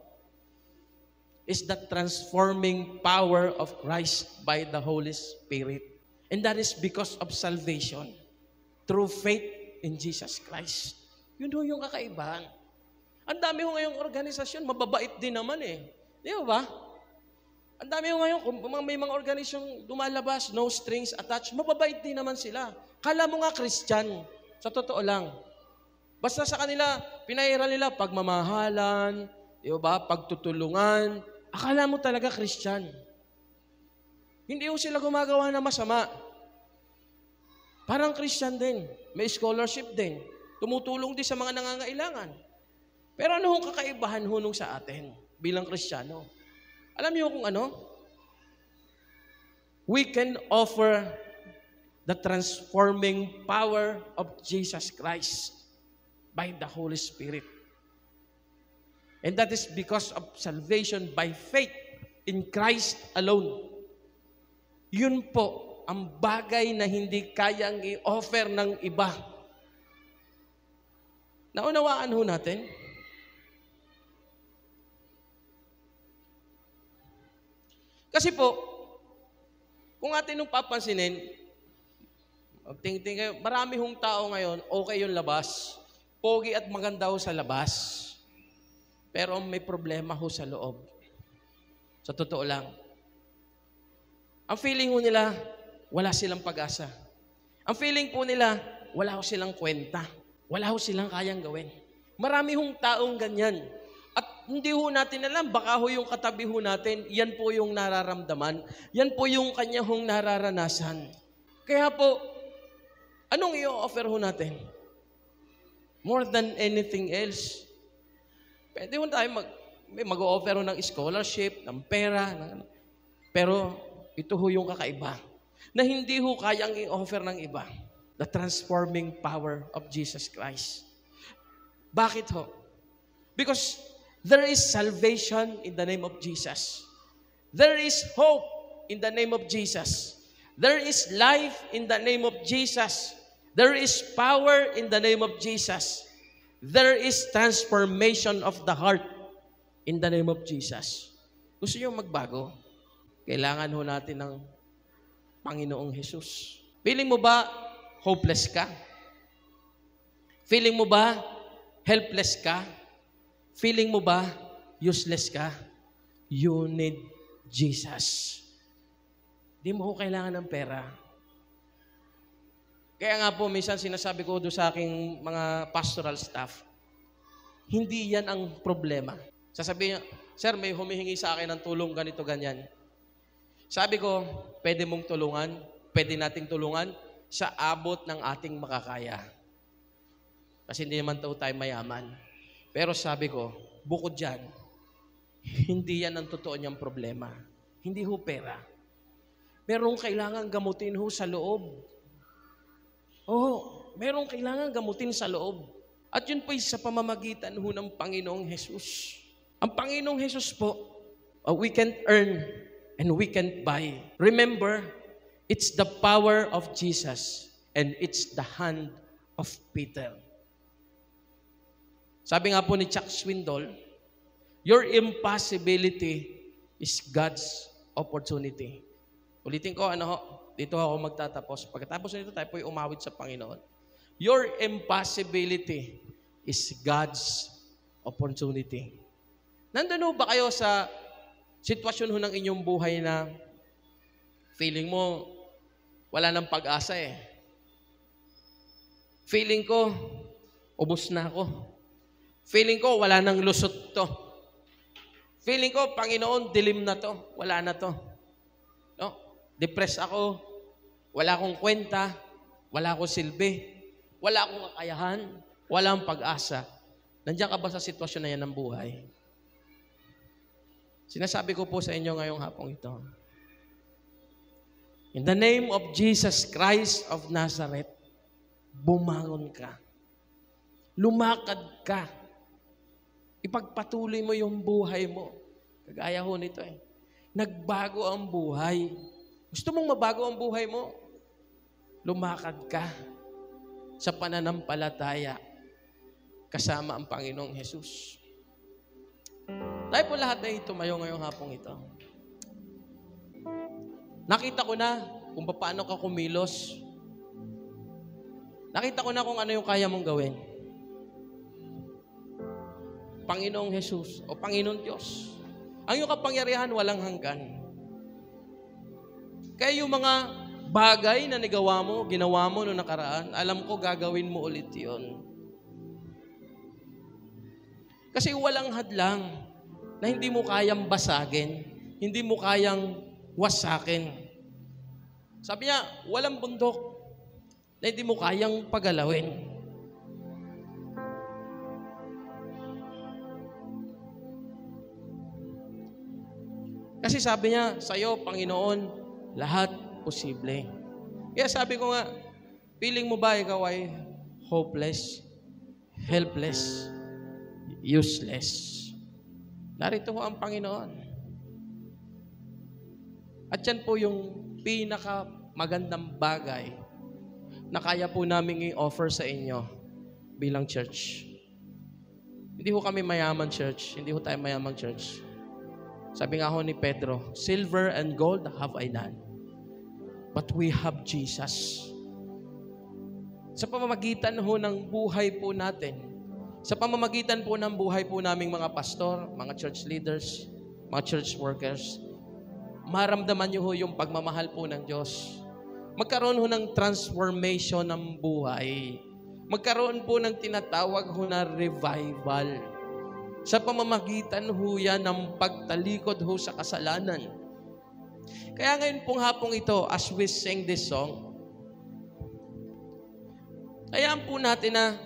Is the transforming power of Christ by the Holy Spirit. And that is because of salvation through faith in Jesus Christ. Yun ho yung kakaibahan. Ang dami ho ngayong organisasyon, mababait din naman eh. Di ba? Ang dami ho ngayon, kung may mga organisasyong dumalabas, no strings attached, mababait din naman sila. Kala mo nga Christian, sa totoo lang. Basta sa kanila, pinahiran nila pagmamahalan, di ba? Pagtutulungan. Akala mo talaga Christian. Hindi ho sila gumagawa na masama. Parang Christian din. May scholarship din. Tumutulong din sa mga nangangailangan. Pero ano hong kakaibahan ho nung sa atin bilang Kristiyano? Alam niyo kung ano? We can offer the transforming power of Jesus Christ by the Holy Spirit. And that is because of salvation by faith in Christ alone. Yun po ang bagay na hindi kayang i-offer ng iba. Naunawaan ho natin? Kasi po, kung atin nung papansinin, tingin kayo, marami hong tao ngayon, okay yung labas, pogi at maganda ho sa labas, pero may problema ho sa loob. Sa totoo lang. Ang feeling ho nila, wala silang pag-asa. Ang feeling po nila, wala ho silang kwenta. Wala ho silang kayang gawin. Marami hong taong ganyan. At hindi ho natin alam, baka ho yung katabi ho natin, yan po yung nararamdaman. Yan po yung kanya hong nararanasan. Kaya po, anong i-offer ho natin? More than anything else. Pwede ho tayo mag-offer ho ng scholarship, ng pera, pero ito ho yung kakaiba. Na hindi ho kayang i-offer ng iba. The transforming power of Jesus Christ. Bakit ho? Because there is salvation in the name of Jesus. There is hope in the name of Jesus. There is life in the name of Jesus. There is power in the name of Jesus. There is transformation of the heart in the name of Jesus. Gusto niyo magbago? Kailangan ho natin ng Panginoong Jesus. Feeling mo ba hopeless ka? Feeling mo ba helpless ka? Feeling mo ba useless ka? You need Jesus. Di mo ho kailangan ng pera. Kaya nga po, minsan sinasabi ko doon sa aking mga pastoral staff, hindi yan ang problema. Sasabihin niya, sir, may humihingi sa akin ng tulong ganito, ganyan. Sabi ko, pwede mong tulungan, pwede nating tulungan sa abot ng ating makakaya. Kasi hindi naman tayo mayaman. Pero sabi ko, bukod dyan, hindi yan ang totoo niyang problema. Hindi ho pera. Merong kailangan gamutin ho sa loob. Merong kailangan gamutin sa loob. At yun po sa pamamagitan ho ng Panginoong Jesus. Ang Panginoong Jesus po, we can't earn and we can't buy. Remember, it's the power of Jesus and it's the hand of Peter. Sabi nga po ni Chuck Swindoll, your impossibility is God's opportunity. Ulitin ko, dito ako magtatapos. Pagkatapos nito, tayo po'y umawit sa Panginoon. Your impossibility is God's opportunity. Nandun ba kayo sa sitwasyon ho ng inyong buhay na feeling mo wala nang pag-asa eh. Feeling ko, ubos na ako. Feeling ko, wala nang lusot to. Feeling ko, Panginoon, dilim na to. Wala na to. No? Depressed ako. Wala akong kwenta. Wala akong silbi. Wala akong kakayahan. Wala akong pag-asa. Nandiyan ka ba sa sitwasyon na yan ng buhay? Sinasabi ko po sa inyo ngayong hapong ito. In the name of Jesus Christ of Nazareth, bumangon ka. Lumakad ka. Ipagpatuloy mo yung buhay mo. Kagaya ho nito eh. Nagbago ang buhay. Gusto mong mabago ang buhay mo? Lumakad ka sa pananampalataya kasama ang Panginoong Jesus. Tayo po lahat ay tumayo ngayong hapong ito. Nakita ko na kung paano ka kumilos. Nakita ko na kung ano yung kaya mong gawin. Panginoong Jesus o Panginoon Diyos. Ang iyong kapangyarihan walang hanggan. Kaya yung mga bagay na ginawa mo noong nakaraan, alam ko gagawin mo ulit yun. Kasi walang hadlang na hindi mo kayang basagin, hindi mo kayang wasakin. Sabi niya, walang bundok na hindi mo kayang pagalawin. Kasi sabi niya, sa'yo, Panginoon, lahat posible. Kaya sabi ko nga, feeling mo ba ikaw ay hopeless, helpless, useless? Narito ho ang Panginoon. At yan po yung magandang bagay na kaya po namin i-offer sa inyo bilang church. Hindi ho kami mayaman church. Hindi ho tayo mayaman church. Sabi nga ho ni Pedro, silver and gold have I none, but we have Jesus. Sa pamamagitan ho ng buhay po natin, sa pamamagitan po ng buhay po naming mga pastor, mga church leaders, mga church workers, maramdaman nyo ho yung pagmamahal po ng Diyos. Magkaroon ho ng transformation ng buhay. Magkaroon po ng tinatawag ho na revival. Sa pamamagitan ho yan ng pagtalikod ho sa kasalanan. Kaya ngayon pong hapong ito, as we sing this song, hayaan po natin na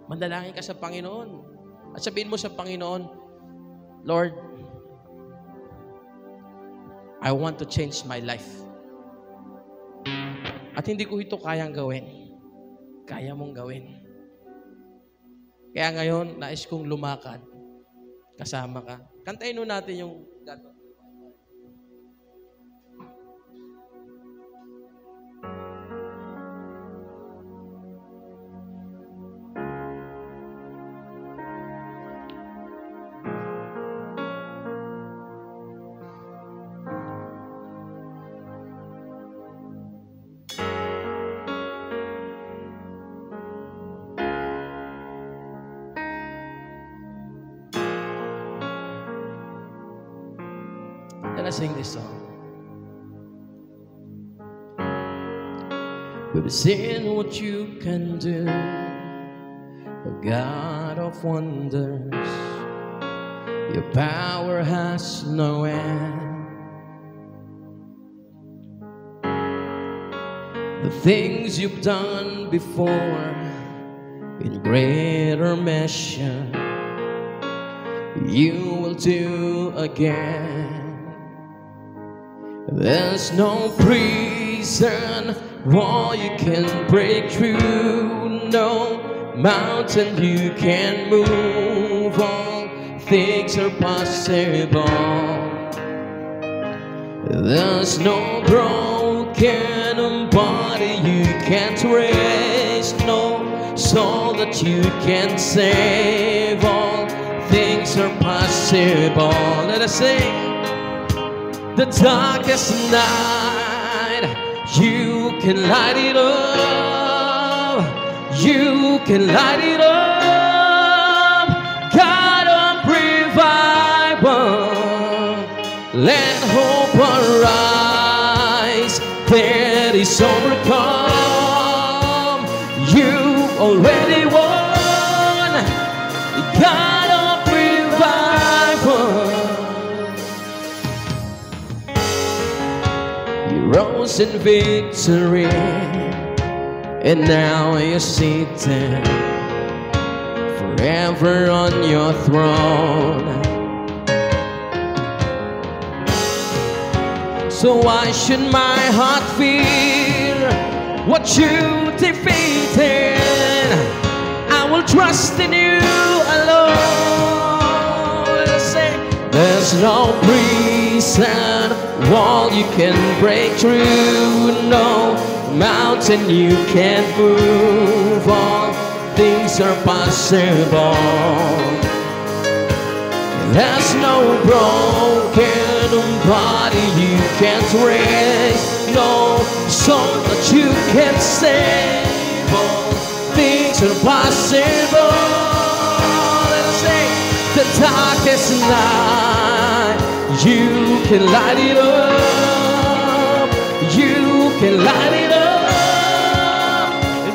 mandalangin ka sa Panginoon. At sabihin mo sa Panginoon, Lord, I want to change my life. At hindi ko ito kayang gawin. Kaya mong gawin. Kaya ngayon, nais kong lumakad. Kasama ka. Kantayin nun natin yung God. Let us sing this song. We've seen what you can do, a God of wonders. Your power has no end. The things you've done before, in greater measure, you will do again. There's no prison wall you can break through, no mountain you can move. All things are possible. There's no broken body you can't raise, no soul that you can't save. All things are possible. Let us sing. The darkest night, you can light it up. You can light it up. God of revival, let hope arise. That is overcome. You already won. God of revival. Rose in victory, and now you're seated forever on your throne. So why should my heart fear what you defeated? I will trust in you alone. Let's say there's no prison wall you can break through, no mountain you can't move. All things are possible. There's no broken body you can't raise, no soul that you can't save. All things are possible. Let's say the darkest night, you can light it up. You can light it up.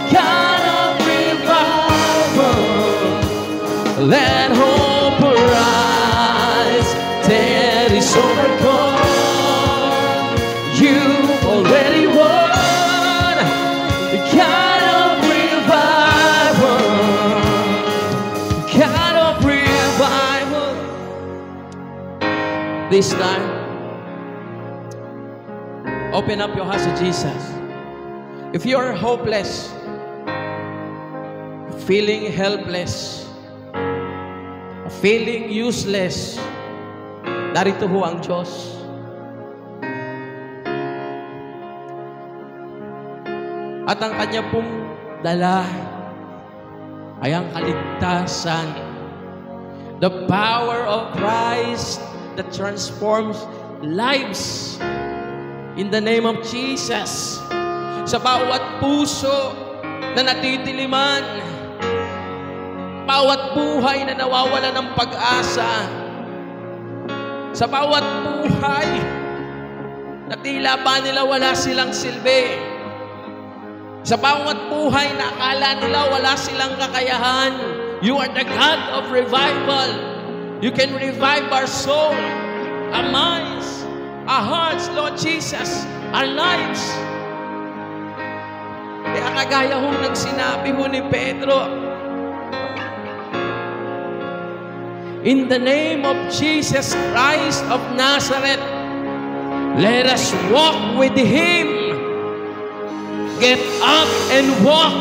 God of revival, let hope arise. Death is overcome. You already won. God of revival, God of revival. This time, open up your hearts to Jesus. If you're hopeless, feeling helpless, feeling useless, narito ho ang Diyos. At ang kanya pong dala ay ang kaligtasan. The power of Christ that transforms lives. In the name of Jesus. Sa bawat puso na natitiliman, bawat buhay na nawawala ng pag-asa, sa bawat buhay na tila ba nila wala silang silbi, sa bawat buhay na akala nila wala silang kakayahan, you are the God of revival. You can revive our soul, our minds, our hearts, Lord Jesus, our lives. Kaya kagaya ho ng sinabi ho ni Pedro, in the name of Jesus Christ of Nazareth, let us walk with Him. Get up and walk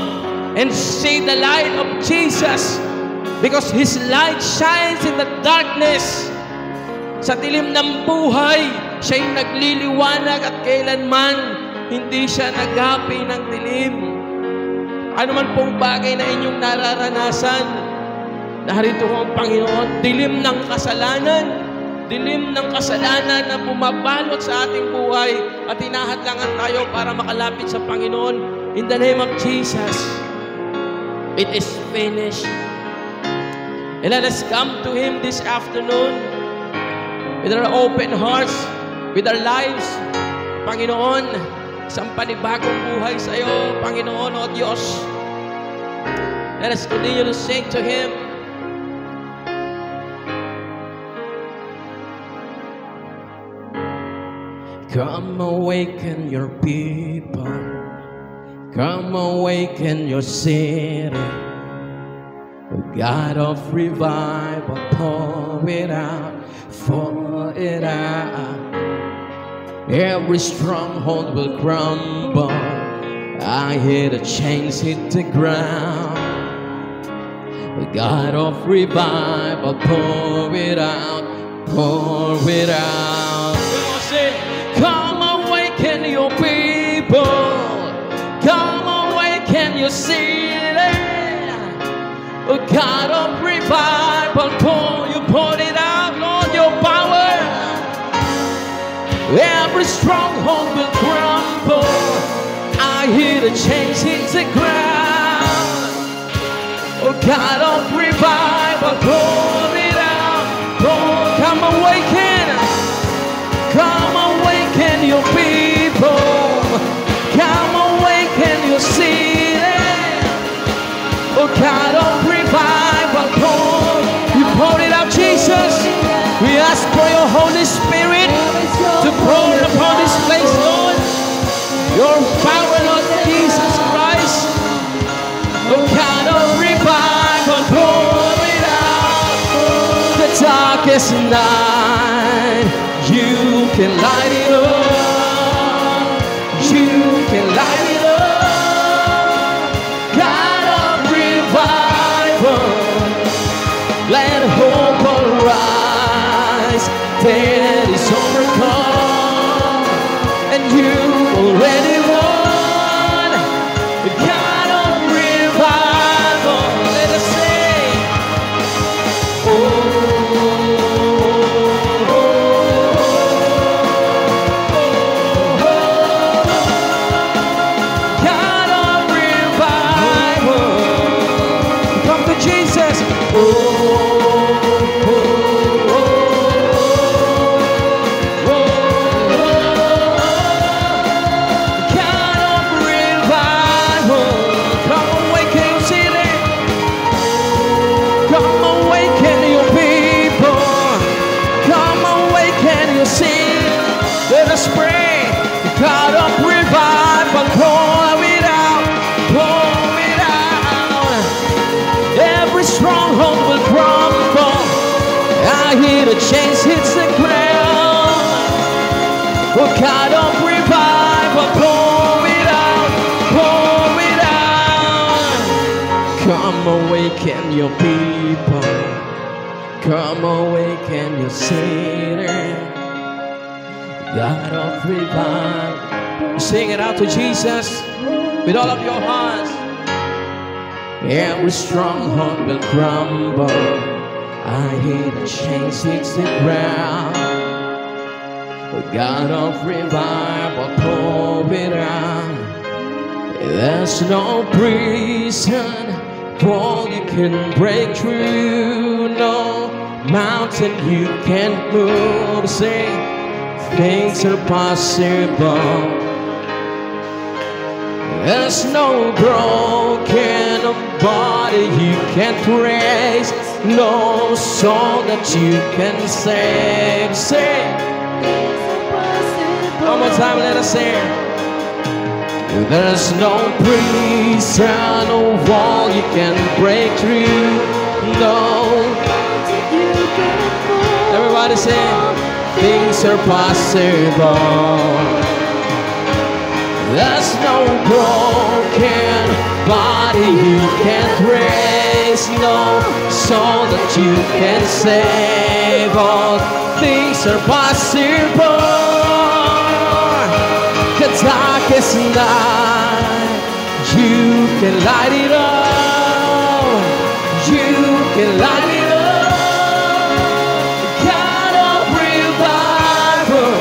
and see the light of Jesus, because His light shines in the darkness. Sa dilim ng buhay, siya'y nagliliwanag at kailanman hindi siya nagapi ng dilim. Ano man pong bagay na inyong nararanasan, narito ho ang Panginoon, dilim ng kasalanan na bumabalot sa ating buhay at hinahadlangan tayo para makalapit sa Panginoon. In the name of Jesus, it is finished. And let us come to Him this afternoon with our open hearts, with our lives. Panginoon, isang panibagong buhay sa iyo, Panginoon o Diyos. Let us continue to sing to Him. Come awaken your people. Come awaken your city. O God of revival, pour it out, pour it out. Every stronghold will crumble. I hear the chains hit the ground. O God of revival, pour it out, pour it out. Come awaken your people. Come awaken your city. Oh God of revival, you poured it out, Lord, your power. Every stronghold will crumble. I hear the chains hit the ground. Oh God of revival, pour it out. Oh, come awaken. Come awaken your people. Come awaken your city. Oh God of revival, you poured it out, Jesus. We ask for your Holy Spirit to pour upon this place, Lord. Your power, Lord Jesus Christ. Oh God of revival, pour it out. The darkest night, you can light it up. You can light it up. God of revival, let hope arise. Death is overcome, and you already won. The God of revival, let us sing. God of revival, come to Jesus. God of revival, come awaken your city. Come awaken your people. Come awaken your city. Let us pray. God of revival, pour it out, pour it out. Every stronghold will crumble. I hear the chains hit the ground. Oh God of revival, pour it out, pour it out. Come awaken your people. Come awaken your city. God of revival. Sing it out to Jesus. with all of your hearts. Every stronghold will crumble. I hear the chains hit the ground. The God of revival pour it out. There's no prison wall you can break through, no mountain you can't move. Say, things are possible. There's no broken body you can't raise, no soul that you can save. Say, one more time, let us sing. There's no prison, no wall you can break through, no. Everybody say, things are possible. There's no broken body you can't raise, no soul that you can save. All things are possible. The darkest night, you can light it up. You can light it up. God of revival,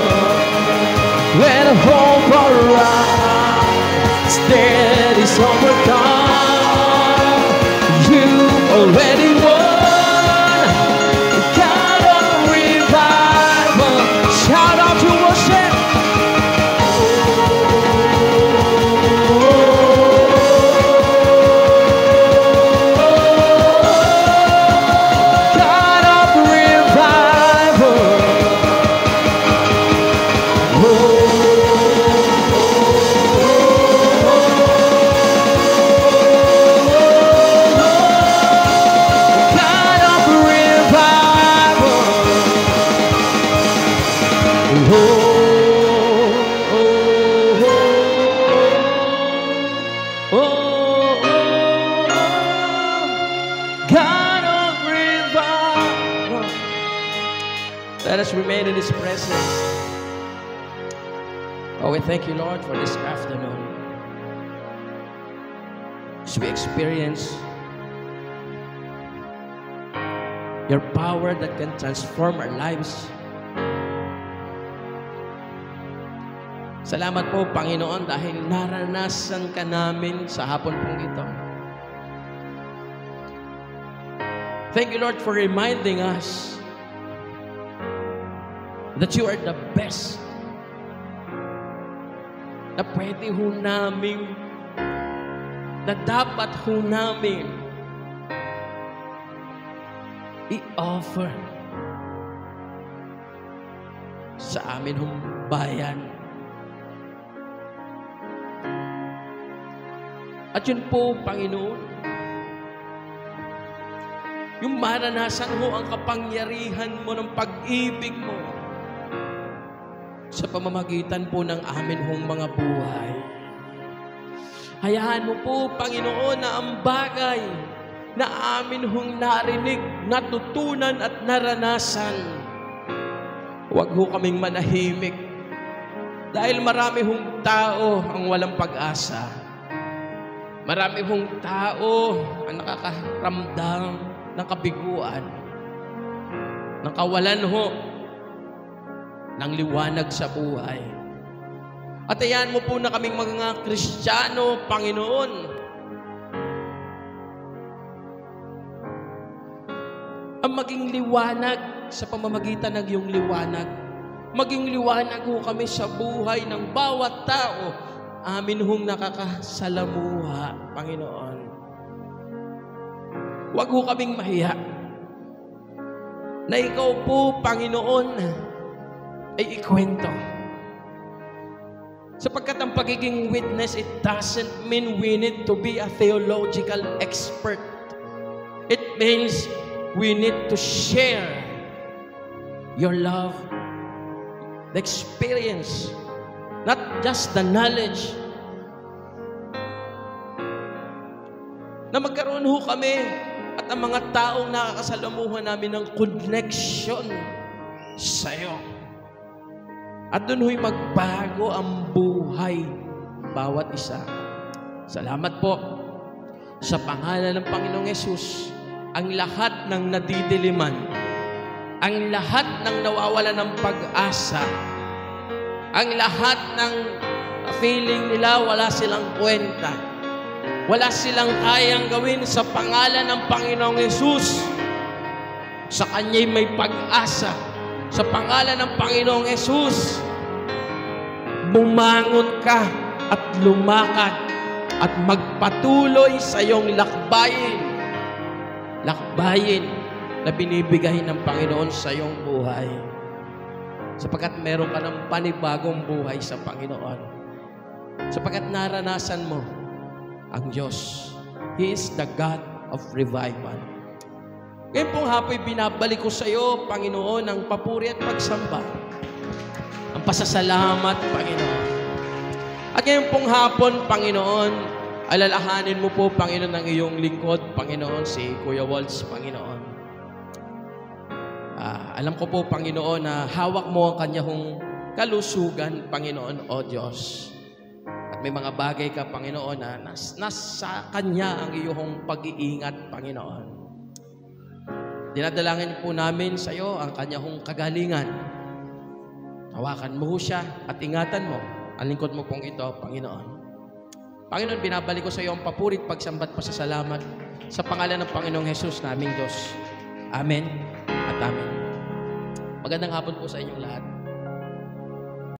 when hope arrives, dead is overcome. You already won. God of revival, shout out to worship. Let us remain in His presence. Oh, we thank you, Lord, for this afternoon. As we experience your power that can transform our lives. Salamat po, Panginoon, dahil naranasan ka namin sa hapon pong ito. Thank you, Lord, for reminding us that you are the best, na pwede ho namin, na dapat ho namin i-offer sa amin hong bayan. At yun po, Panginoon, yung maranasan mo ang kapangyarihan mo ng pag-ibig mo sa pamamagitan po ng amin hong mga buhay. Hayaan mo po, Panginoon, na ang bagay na amin hong narinig, natutunan at naranasan, huwag ho kaming manahimik. Dahil marami hong tao ang walang pag-asa. Marami hong tao ang nakakaramdam ng kabiguan, ng kawalan ho ng liwanag sa buhay. At ayan mo po na kaming mga Kristiyano, Panginoon, ang maging liwanag sa pamamagitan ng iyong liwanag. Maging liwanag ho kami sa buhay ng bawat tao amin hong nakakasalamuha, Panginoon. Huwag ho kaming mahiya na ikaw po, Panginoon, ay ikwento. Sapagkat ang pagiging witness, it doesn't mean we need to be a theological expert. It means we need to share your love, the experience, not just the knowledge. Na magkaroon ho kami at ang mga taong nakakasalamuhan namin ng connection sa'yo. At doon ho'y magbago ang buhay bawat isa. Salamat po sa pangalan ng Panginoong Yesus. Ang lahat ng nadidiliman, ang lahat ng nawawala ng pag-asa, ang lahat ng feeling nila wala silang kwenta, wala silang kayang gawin, sa pangalan ng Panginoong Yesus, sa Kanya'y may pag-asa. Sa pangalan ng Panginoong Yesus, bumangon ka at lumakad at magpatuloy sa iyong lakbayin na binibigay ng Panginoon sa iyong buhay. Sapagkat meron ka ng panibagong buhay sa Panginoon. Sapagkat naranasan mo ang Diyos. He is the God of revival. Ngayon pong hapon, binabalik ko sa iyo, Panginoon, ang papuri at pagsamba. Ang pasasalamat, Panginoon. At ngayon pong hapon, Panginoon, alalahanin mo po, Panginoon, ang iyong lingkod, Panginoon, si Kuya Waltz, Panginoon. Alam ko po, Panginoon, na hawak mo ang kanyang kalusugan, Panginoon, o Diyos. At may mga bagay ka, Panginoon, na nasa Kanya ang iyong pag-iingat, Panginoon. Dinadalangin po namin sa iyo ang Kanyang kagalingan. Hawakan mo siya at ingatan mo ang lingkod mo pong ito, Panginoon. Panginoon, binabalik ko sa iyo ang papurit, pagsambat, pasasalamat sa pangalan ng Panginoong Hesus naming Diyos. Amen at amen. Magandang hapon po sa inyong lahat.